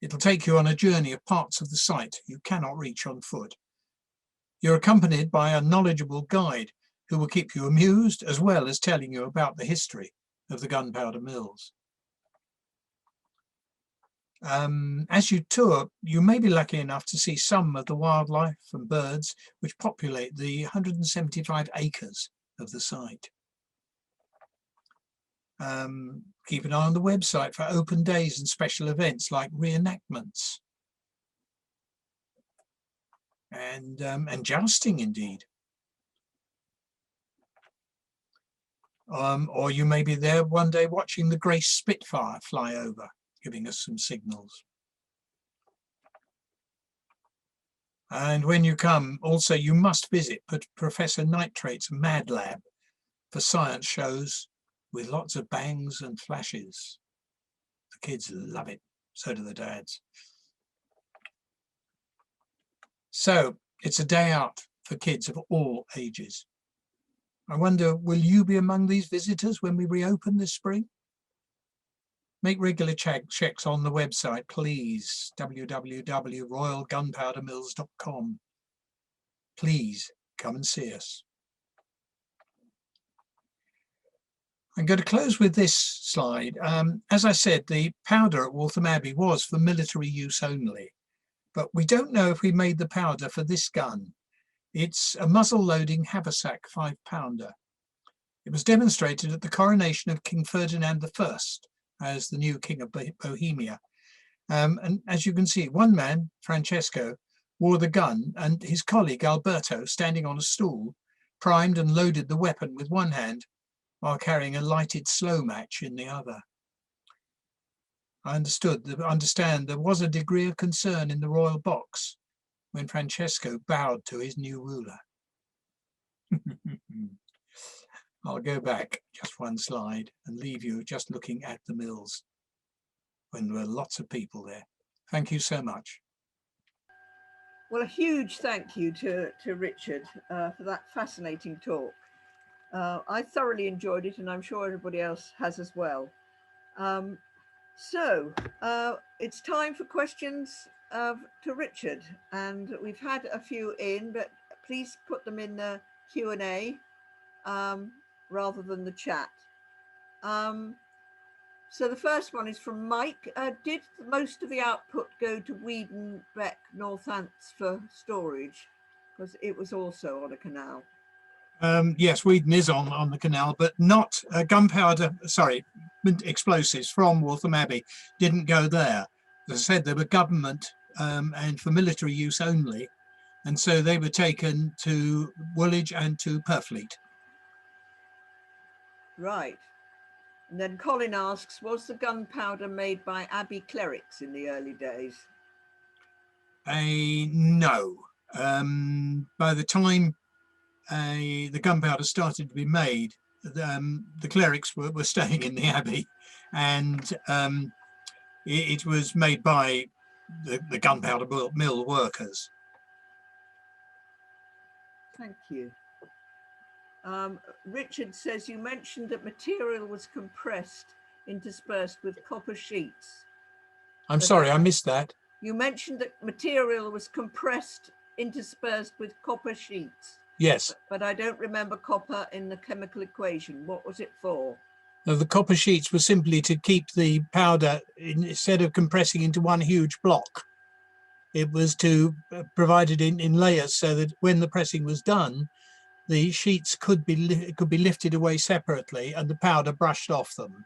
[SPEAKER 2] It'll take you on a journey of parts of the site you cannot reach on foot. You're accompanied by a knowledgeable guide who will keep you amused as well as telling you about the history of the gunpowder mills. As you tour, you may be lucky enough to see some of the wildlife and birds which populate the 175 acres of the site. Keep an eye on the website for open days and special events like reenactments and jousting indeed. Or you may be there one day watching the Grace Spitfire fly over, giving us some signals. And when you come, also you must visit Professor Nitrate's Mad Lab for science shows with lots of bangs and flashes. The kids love it, so do the dads. So it's a day out for kids of all ages. I wonder, will you be among these visitors when we reopen this spring? Make regular checks on the website, please, www.royalgunpowdermills.com. Please come and see us. I'm going to close with this slide. As I said, the powder at Waltham Abbey was for military use only, but we don't know if we made the powder for this gun. It's a muzzle-loading haversack 5-pounder. It was demonstrated at the coronation of King Ferdinand I as the new King of Bohemia. And as you can see, one man, Francesco, wore the gun, and his colleague Alberto, standing on a stool, primed and loaded the weapon with one hand while carrying a lighted slow match in the other. I understand there was a degree of concern in the royal box when Francesco bowed to his new ruler. I'll go back just one slide and leave you just looking at the mills when there were lots of people there. Thank you so much.
[SPEAKER 1] Well, a huge thank you to Richard for that fascinating talk. I thoroughly enjoyed it, and I'm sure everybody else has as well. So it's time for questions to Richard, and we've had a few in, but please put them in the Q&A rather than the chat. So the first one is from Mike. Did most of the output go to Weedon, Beck, Northants for storage? Because it was also on a canal.
[SPEAKER 2] Yes, Weedon is on the canal, but not explosives from Waltham Abbey didn't go there. As I said, they were government and for military use only, and so they were taken to Woolwich and to Purfleet. Right.
[SPEAKER 1] And then Colin asks, was the gunpowder made by Abbey clerics in the early days?
[SPEAKER 2] No. By the time the gunpowder started to be made, the clerics were staying in the Abbey, and it was made by the gunpowder mill workers.
[SPEAKER 1] Thank you. Richard says, you mentioned that material was compressed interspersed with copper sheets.
[SPEAKER 2] I'm sorry, I missed that.
[SPEAKER 1] You mentioned that material was compressed interspersed with copper sheets.
[SPEAKER 2] Yes.
[SPEAKER 1] But I don't remember copper in the chemical equation. What was it for?
[SPEAKER 2] The copper sheets were simply to keep the powder, instead of compressing into one huge block, it was to provide it in layers so that when the pressing was done, the sheets could be lifted away separately and the powder brushed off them.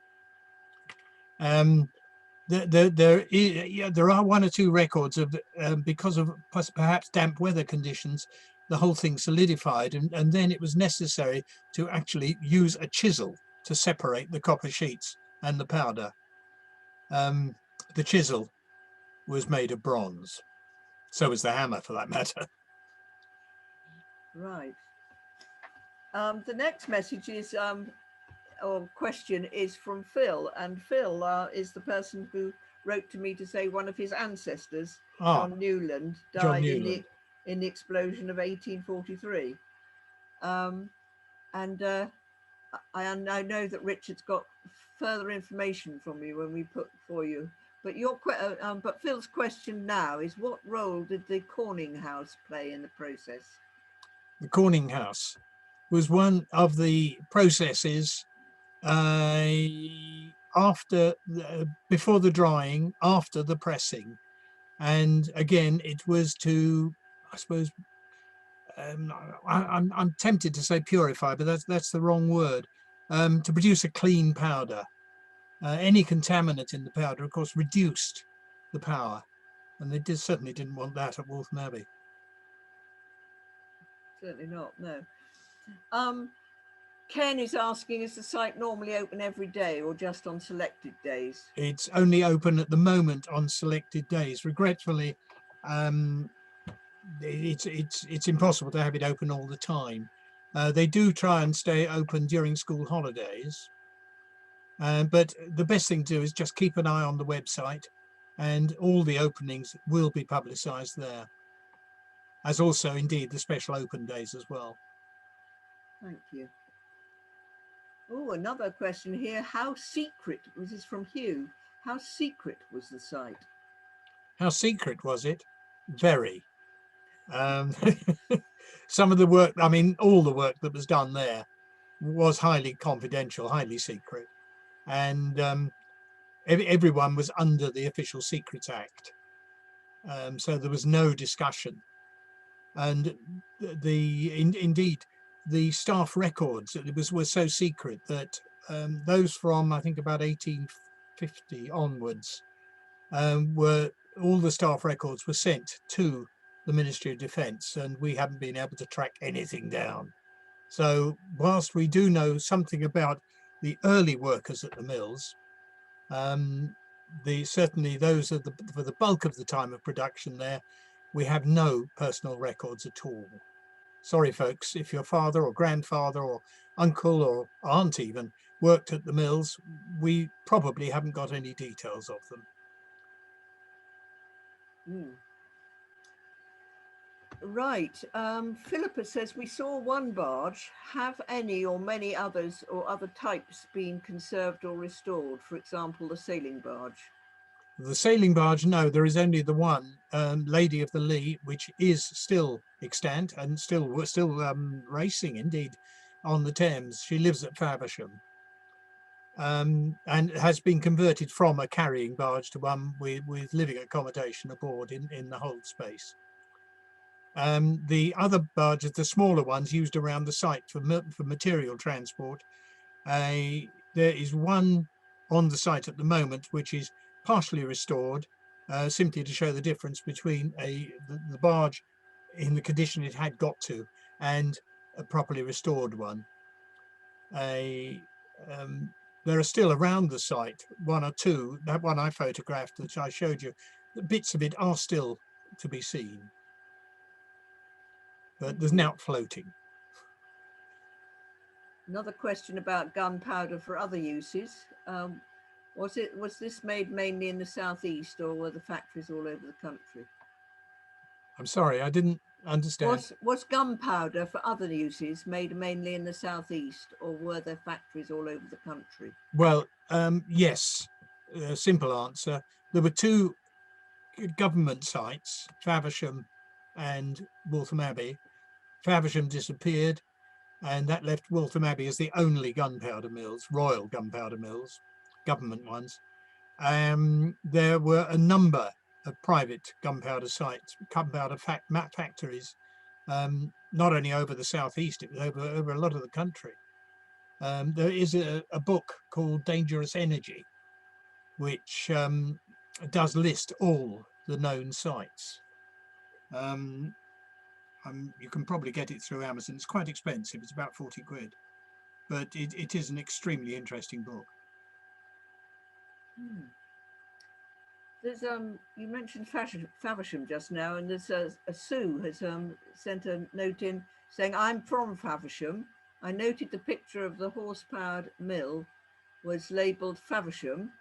[SPEAKER 2] there are one or two records of because of perhaps damp weather conditions, the whole thing solidified, and then it was necessary to actually use a chisel to separate the copper sheets and the powder. The chisel was made of bronze, so was the hammer for that matter.
[SPEAKER 1] Right. The next message is or question is from Phil, and Phil is the person who wrote to me to say one of his ancestors, John Newland, died in the explosion of 1843. I know that Richard's got further information from you when we put for you. But but Phil's question now is, what role did the Corning House play in the process?
[SPEAKER 2] The Corning House was one of the processes before the drying, after the pressing, and again it was to, I suppose, I'm tempted to say purify, but that's the wrong word. To produce a clean powder. Any contaminant in the powder, of course, reduced the power, and they certainly didn't want that at Waltham Abbey.
[SPEAKER 1] Certainly not, no. Ken is asking, is the site normally open every day or just on selected days?
[SPEAKER 2] It's only open at the moment on selected days. Regretfully, it's impossible to have it open all the time. They do try and stay open during school holidays, but the best thing to do is just keep an eye on the website, and all the openings will be publicised there, as also indeed the special open days as well.
[SPEAKER 1] Thank you. Oh, another question here. How secret, this is from Hugh, how secret was the site?
[SPEAKER 2] How secret was it? Very. Some of the work, I mean, all the work that was done there was highly confidential, highly secret. And everyone was under the Official Secrets Act. So there was no discussion. And indeed, the staff records, it was so secret that those from, I think, about 1850 onwards, all the staff records were sent to the Ministry of Defence, and we haven't been able to track anything down. So whilst we do know something about the early workers at the mills, certainly those for the bulk of the time of production there, we have no personal records at all. Sorry, folks, if your father or grandfather or uncle or aunt even worked at the mills, we probably haven't got any details of them.
[SPEAKER 1] Right. Philippa says, we saw one barge. Have any or many others or other types been conserved or restored? For example, the sailing barge.
[SPEAKER 2] The sailing barge, no, there is only the one, Lady of the Lee, which is still extant and still racing indeed on the Thames. She lives at Faversham, and has been converted from a carrying barge to one with living accommodation aboard in the hold space. The other barges, the smaller ones used around the site for material transport, there is one on the site at the moment which is partially restored, simply to show the difference between the barge in the condition it had got to and a properly restored one. There are still around the site one or two, that one I photographed that I showed you, the bits of it are still to be seen, but there's now floating.
[SPEAKER 1] Another question about gunpowder for other uses. Was this made mainly in the southeast, or were the factories all over the country?
[SPEAKER 2] I'm sorry, I didn't understand.
[SPEAKER 1] Was gunpowder for other uses made mainly in the southeast, or were there factories all over the country?
[SPEAKER 2] Well, yes, simple answer. There were two government sites, Faversham and Waltham Abbey. Faversham disappeared, and that left Waltham Abbey as the only gunpowder mills, royal gunpowder mills, government ones. There were a number of private gunpowder sites, gunpowder factories, not only over the southeast, it was over a lot of the country. There is a book called Dangerous Energy, which does list all the known sites. You can probably get it through Amazon. It's quite expensive. It's about 40 quid, but it is an extremely interesting book.
[SPEAKER 1] There's you mentioned Faversham just now, and there's Sue has sent a note in saying, I'm from Faversham. I noted the picture of the horse-powered mill was labelled Faversham,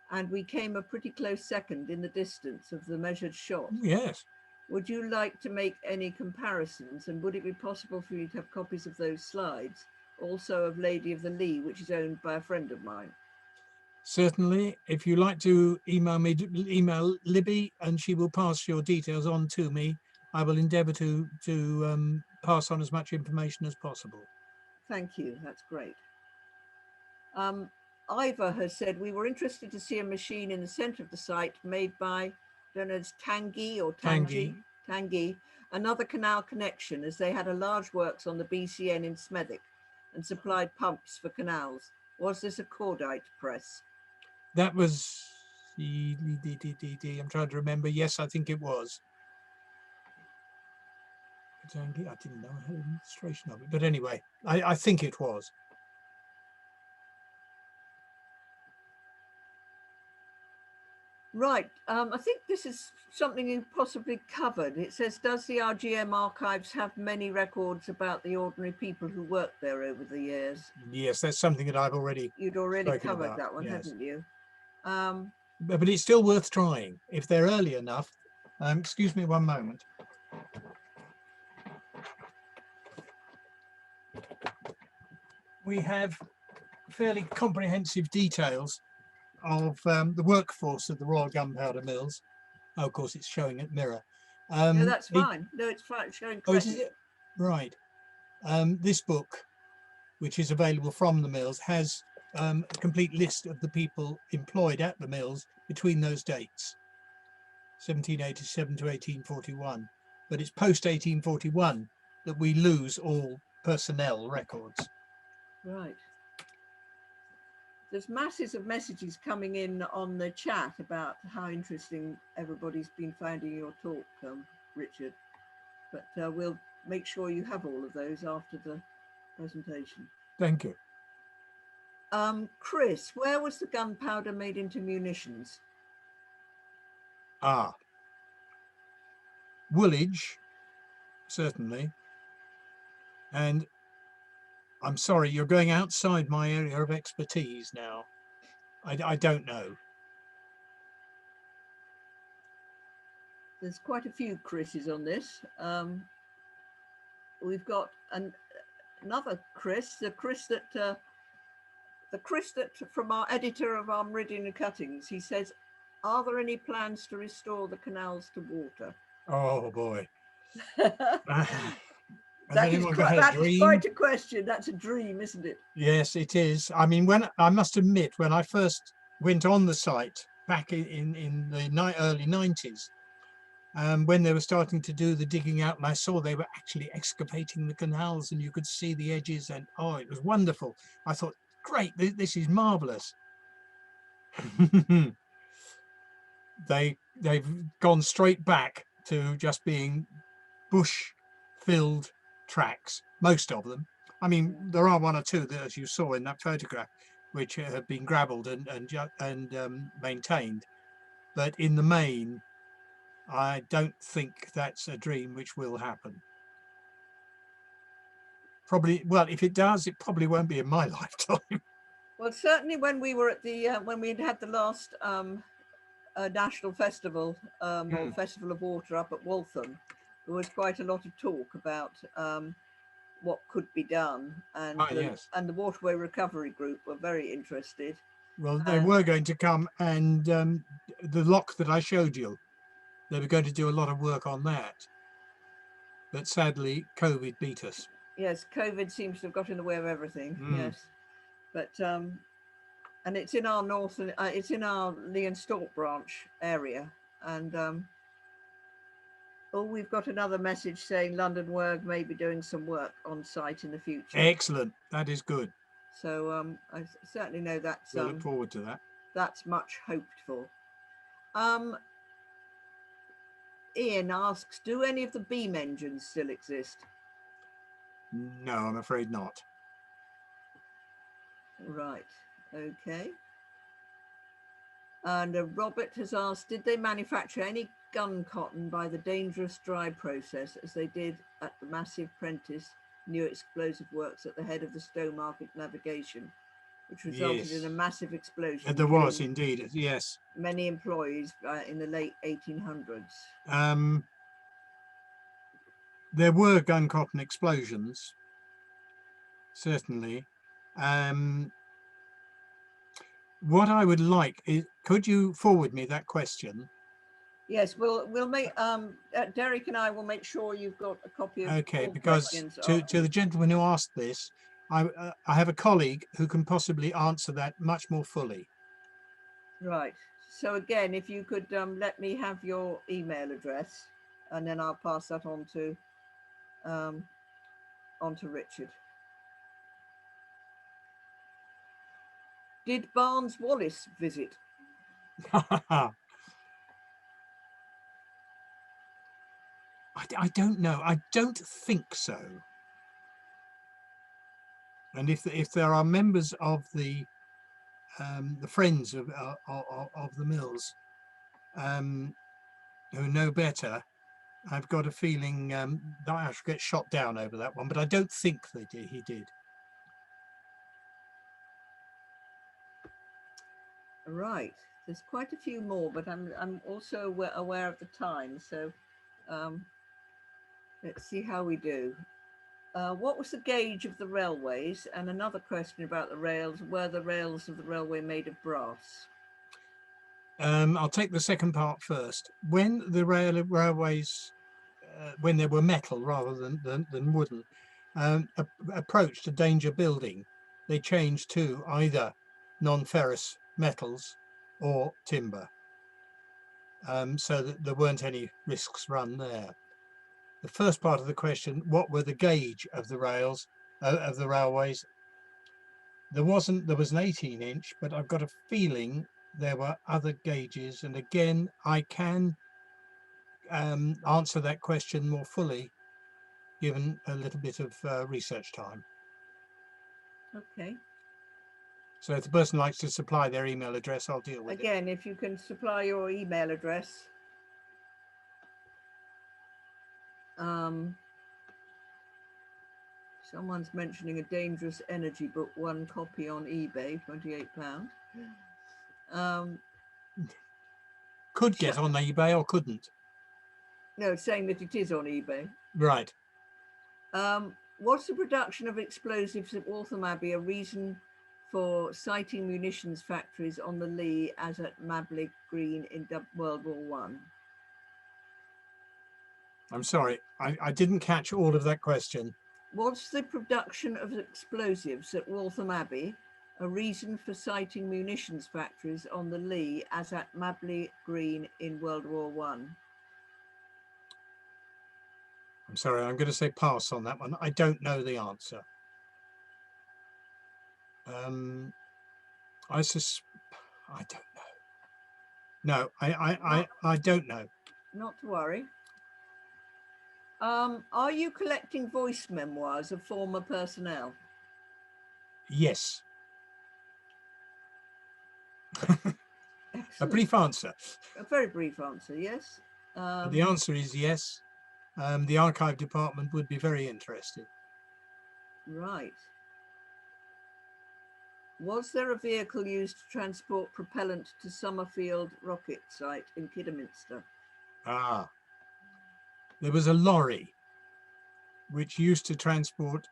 [SPEAKER 1] and we came a pretty close second in the distance of the measured shot.
[SPEAKER 2] Yes.
[SPEAKER 1] Would you like to make any comparisons, and would it be possible for you to have copies of those slides, also of Lady of the Lee, which is owned by a friend of mine?
[SPEAKER 2] Certainly. If you like to email me, email Libby, and she will pass your details on to me. I will endeavour to pass on as much information as possible.
[SPEAKER 1] Thank you. That's great. Ivor has said, we were interested to see a machine in the centre of the site made by, I don't know, it's Tangi or Tangi, another canal connection, as they had a large works on the BCN in Smethwick and supplied pumps for canals. Was this a cordite press?
[SPEAKER 2] That was, I'm trying to remember. Yes, I think it was. I didn't know I had an illustration of it, but anyway, I think it was.
[SPEAKER 1] Right. I think this is something you possibly covered. It says, does the RGM archives have many records about the ordinary people who worked there over the years?
[SPEAKER 2] Yes, that's something that I've already
[SPEAKER 1] You'd already covered
[SPEAKER 2] about.
[SPEAKER 1] that one,
[SPEAKER 2] Yes.
[SPEAKER 1] hadn't you?
[SPEAKER 2] But it's still worth trying if they're early enough. Excuse me one moment. We have fairly comprehensive details of the workforce of the Royal Gunpowder Mills. Oh, of course, it's showing at mirror.
[SPEAKER 1] No, that's fine. No, it's fine. It's showing correctly.
[SPEAKER 2] Oh, is it? Right. This book, which is available from the mills, has a complete list of the people employed at the mills between those dates, 1787 to 1841. But it's post 1841 that we lose all personnel records.
[SPEAKER 1] Right. There's masses of messages coming in on the chat about how interesting everybody's been finding your talk, Richard. But we'll make sure you have all of those after the presentation.
[SPEAKER 2] Thank you.
[SPEAKER 1] Chris, where was the gunpowder made into munitions?
[SPEAKER 2] Woolwich, certainly. And I'm sorry, you're going outside my area of expertise now. I don't know.
[SPEAKER 1] There's quite a few Chris's on this. We've got another Chris, the Chris that from our editor of our Meridian and Cuttings. He says, are there any plans to restore the canals to water?
[SPEAKER 2] Oh boy.
[SPEAKER 1] That is quite a question. That's a dream, isn't it?
[SPEAKER 2] Yes, it is. I mean, I must admit, when I first went on the site back in the early 90s, when they were starting to do the digging out, and I saw they were actually excavating the canals and you could see the edges, and oh, it was wonderful. I thought, great, this is marvelous. They've gone straight back to just being bush-filled tracks, most of them. I mean, there are one or two that, as you saw in that photograph, which have been gravelled and maintained, but in the main, I don't think that's a dream which will happen. Probably, well, if it does, it probably won't be in my lifetime.
[SPEAKER 1] Well, certainly when we were at the when we'd had the last national festival or Festival of Water up at Waltham, there was quite a lot of talk about what could be done, and and the Waterway Recovery Group were very interested.
[SPEAKER 2] Well, they were going to come, and the lock that I showed you, they were going to do a lot of work on that, but sadly COVID beat us.
[SPEAKER 1] Yes, COVID seems to have got in the way of everything. Yes, but and it's in our northern, it's in our Lee and Stalk branch area, and oh, we've got another message saying London Werg may be doing some work on site in the future.
[SPEAKER 2] Excellent, that is good.
[SPEAKER 1] So I certainly know that's.
[SPEAKER 2] We'll look forward to that.
[SPEAKER 1] That's much hoped for. Ian asks, do any of the beam engines still exist?
[SPEAKER 2] No, I'm afraid not.
[SPEAKER 1] Right, okay. And Robert has asked, did they manufacture any gun cotton by the dangerous dry process as they did at the massive Prentice new explosive works at the head of the Stowmarket navigation, which resulted in
[SPEAKER 2] Yes,
[SPEAKER 1] a massive explosion,
[SPEAKER 2] there was
[SPEAKER 1] killing
[SPEAKER 2] indeed. Yes.
[SPEAKER 1] many employees in the late 1800s?
[SPEAKER 2] There were gun cotton explosions, certainly. What I would like is, could you forward me that question?
[SPEAKER 1] Yes, we'll make Derek and I will make sure you've got a copy of
[SPEAKER 2] Okay,
[SPEAKER 1] all
[SPEAKER 2] because
[SPEAKER 1] questions.
[SPEAKER 2] to the gentleman who asked this, I have a colleague who can possibly answer that much more fully.
[SPEAKER 1] Right. So again, if you could let me have your email address, and then I'll pass that on to Richard. Did Barnes Wallis visit?
[SPEAKER 2] I don't know. I don't think so. And if there are members of the friends of the mills who know better, I've got a feeling that I should get shot down over that one. But I don't think he did.
[SPEAKER 1] Right. There's quite a few more, but I'm also aware of the time. So let's see how we do. What was the gauge of the railways? And another question about the rails: were the rails of the railway made of brass?
[SPEAKER 2] I'll take the second part first. When the railways, when they were metal rather than wooden, approached a danger building, they changed to either non-ferrous metals or timber, so that there weren't any risks run there. The first part of the question: what were the gauge of the rails of the railways? There was an 18-inch, but I've got a feeling there were other gauges, and again I can answer that question more fully given a little bit of research time.
[SPEAKER 1] Okay.
[SPEAKER 2] So if the person likes to supply their email address, I'll deal with it.
[SPEAKER 1] Again, if you can supply your email address. Someone's mentioning a dangerous energy book, one copy on eBay, £28.
[SPEAKER 2] Could get on eBay or couldn't.
[SPEAKER 1] No, saying that it is on eBay.
[SPEAKER 2] Right.
[SPEAKER 1] Was the production of explosives at Waltham Abbey a reason for siting munitions factories on the Lee as at Mabley Green in World War One?
[SPEAKER 2] I'm sorry, I didn't catch all of that question.
[SPEAKER 1] Was the production of explosives at Waltham Abbey a reason for siting munitions factories on the Lee as at Mabley Green in World War One?
[SPEAKER 2] I'm sorry, I'm going to say pass on that one. I don't know the answer. I don't know. No, I don't know.
[SPEAKER 1] Not to worry. Are you collecting voice memoirs of former personnel?
[SPEAKER 2] Yes. A brief answer.
[SPEAKER 1] A very brief answer, yes.
[SPEAKER 2] The answer is yes. The archive department would be very interested.
[SPEAKER 1] Right. Was there a vehicle used to transport propellant to Summerfield rocket site in Kidderminster?
[SPEAKER 2] Ah. There was a lorry which used to transport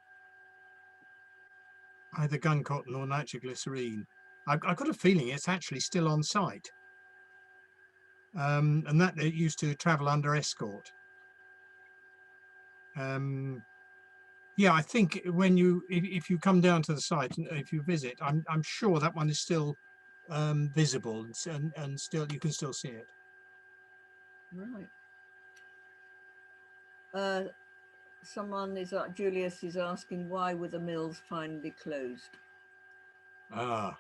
[SPEAKER 2] either gun cotton or nitroglycerine. I've got a feeling it's actually still on site. And that it used to travel under escort. Yeah, I think when if you come down to the site and if you visit, I'm sure that one is still visible and still you can still see it.
[SPEAKER 1] Right. Someone is Julius is asking, why were the mills finally closed?
[SPEAKER 2] Ah.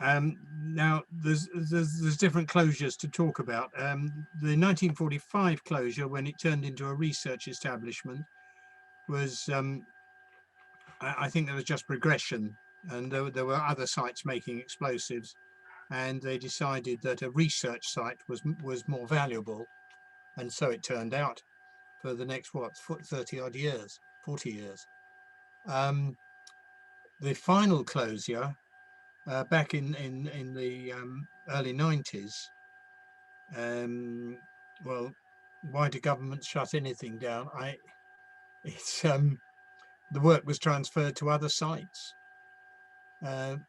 [SPEAKER 2] Now, there's different closures to talk about. The 1945 closure, when it turned into a research establishment, was I think there was just regression, and there were other sites making explosives, and they decided that a research site was more valuable, and so it turned out for the next 30 odd years, 40 years. The final closure back in the early 90s. Well, why do governments shut anything down? It's the work was transferred to other sites.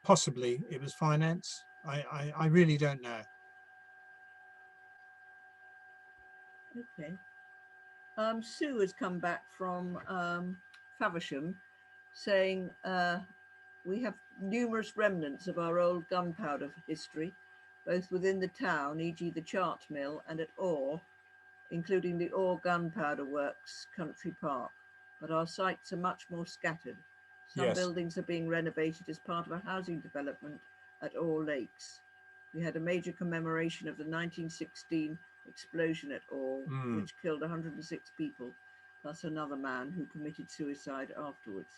[SPEAKER 2] Possibly it was finance. I really don't know.
[SPEAKER 1] Okay. Sue has come back from Faversham saying we have numerous remnants of our old gunpowder history, both within the town, e.g. the Chart Mill, and at Orr, including the Orr Gunpowder Works Country Park. But our sites are much more scattered. Some
[SPEAKER 2] Yes.
[SPEAKER 1] buildings are being renovated as part of a housing development at Orr Lakes. We had a major commemoration of the 1916 explosion at Orr, which killed 106 people, plus another man who committed suicide afterwards.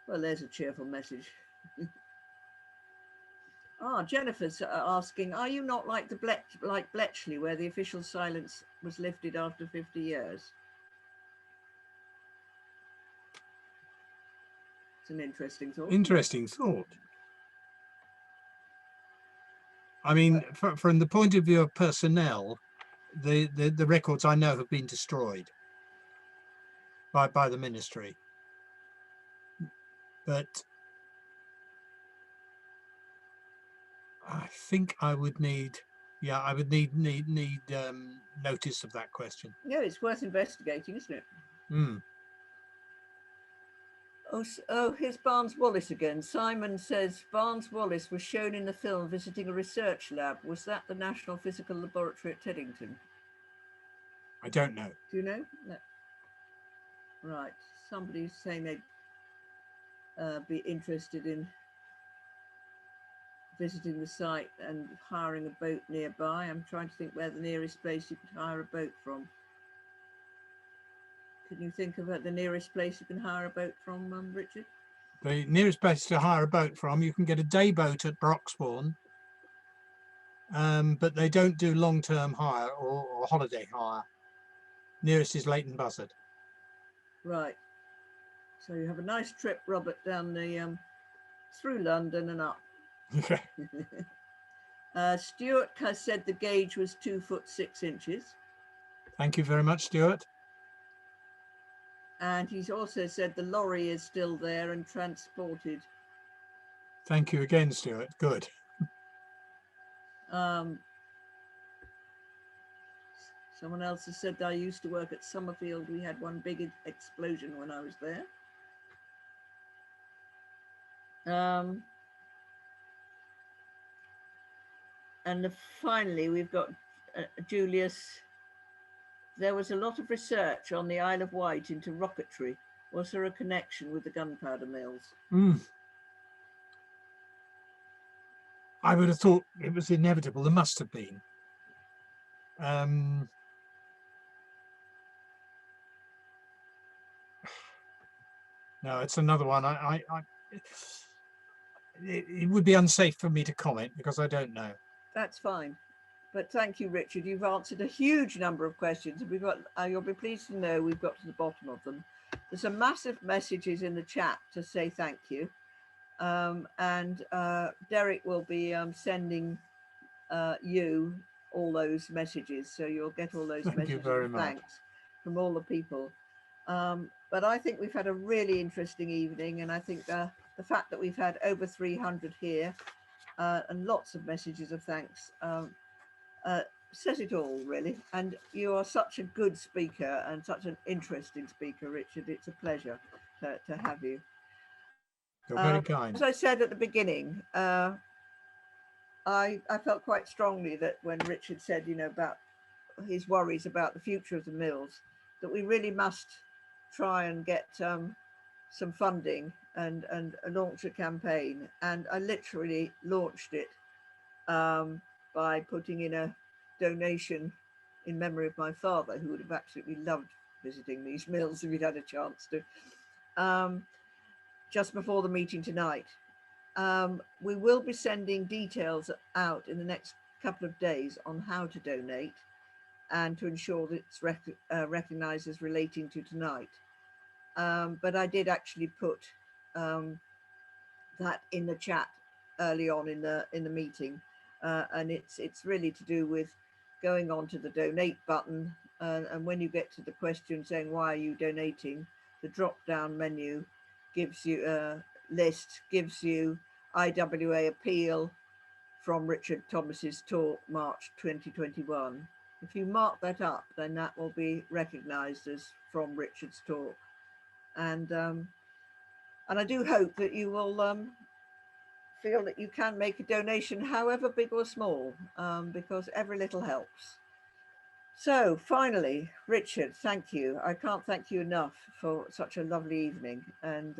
[SPEAKER 1] Well, there's a cheerful message. Jennifer's asking, are you not like like Bletchley, where the official silence was lifted after 50 years? It's an interesting thought.
[SPEAKER 2] Interesting thought. I mean, from the point of view of personnel, the records I know have been destroyed by the ministry. But I think I would need, I would need notice of that question.
[SPEAKER 1] Yeah, it's worth investigating, isn't it? Oh, here's Barnes Wallis again. Simon says Barnes Wallis was shown in the film visiting a research lab. Was that the National Physical Laboratory at Teddington?
[SPEAKER 2] I don't know.
[SPEAKER 1] Do you know? No. Right. Somebody's saying they'd be interested in visiting the site and hiring a boat nearby. I'm trying to think where the nearest place you could hire a boat from. Can you think of the nearest place you can hire a boat from, Richard?
[SPEAKER 2] The nearest place to hire a boat from, you can get a day boat at Broxbourne, but they don't do long-term hire or holiday hire. Nearest is Leighton Buzzard. Right.
[SPEAKER 1] So you have a nice trip, Robert, down the through London and up.
[SPEAKER 2] Okay.
[SPEAKER 1] Stuart has said the gauge was 2 foot 6 inches.
[SPEAKER 2] Thank you very much, Stuart.
[SPEAKER 1] And he's also said the lorry is still there and transported.
[SPEAKER 2] Thank you again, Stuart. Good.
[SPEAKER 1] Someone else has said that I used to work at Summerfield. We had one big explosion when I was there. And finally, we've got Julius. There was a lot of research on the Isle of Wight into rocketry. Was there a connection with the gunpowder mills?
[SPEAKER 2] I would have thought it was inevitable. There must have been. No, it's another one. It would be unsafe for me to comment because I don't know.
[SPEAKER 1] That's fine. But thank you, Richard. You've answered a huge number of questions. We've got, you'll be pleased to know we've got to the bottom of them. There's some massive messages in the chat to say thank you. And Derek will be sending you all those messages. So you'll get all those
[SPEAKER 2] Thank
[SPEAKER 1] messages
[SPEAKER 2] you very
[SPEAKER 1] of
[SPEAKER 2] much.
[SPEAKER 1] thanks from all the people. But I think we've had a really interesting evening. And I think the fact that we've had over 300 here and lots of messages of thanks says it all, really. And you are such a good speaker and such an interesting speaker, Richard. It's a pleasure to have you.
[SPEAKER 2] You're very kind.
[SPEAKER 1] As I said at the beginning, I felt quite strongly that when Richard said, you know, about his worries about the future of the mills, that we really must try and get some funding and launch a campaign. And I literally launched it by putting in a donation in memory of my father, who would have absolutely loved visiting these mills if he'd had a chance to, just before the meeting tonight. We will be sending details out in the next couple of days on how to donate and to ensure that it's recognised as relating to tonight. But I did actually put that in the chat early on in the meeting, and it's really to do with going on to the donate button, and when you get to the question saying why are you donating, the drop down menu gives you a list, gives you IWA appeal from Richard Thomas's talk March 2021. If you mark that up, then that will be recognised as from Richard's talk, and I do hope that you will feel that you can make a donation, however big or small, because every little helps. So finally, Richard, thank you. I can't thank you enough for such a lovely evening, and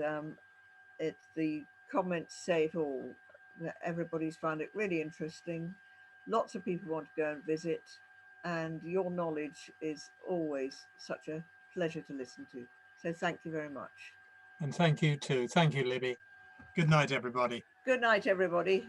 [SPEAKER 1] the comments say it all. That everybody's found it really interesting. Lots of people want to go and visit, and your knowledge is always such a pleasure to listen to. So thank you very much.
[SPEAKER 2] And thank you too. Thank you, Libby. Good night, everybody.
[SPEAKER 1] Good night, everybody.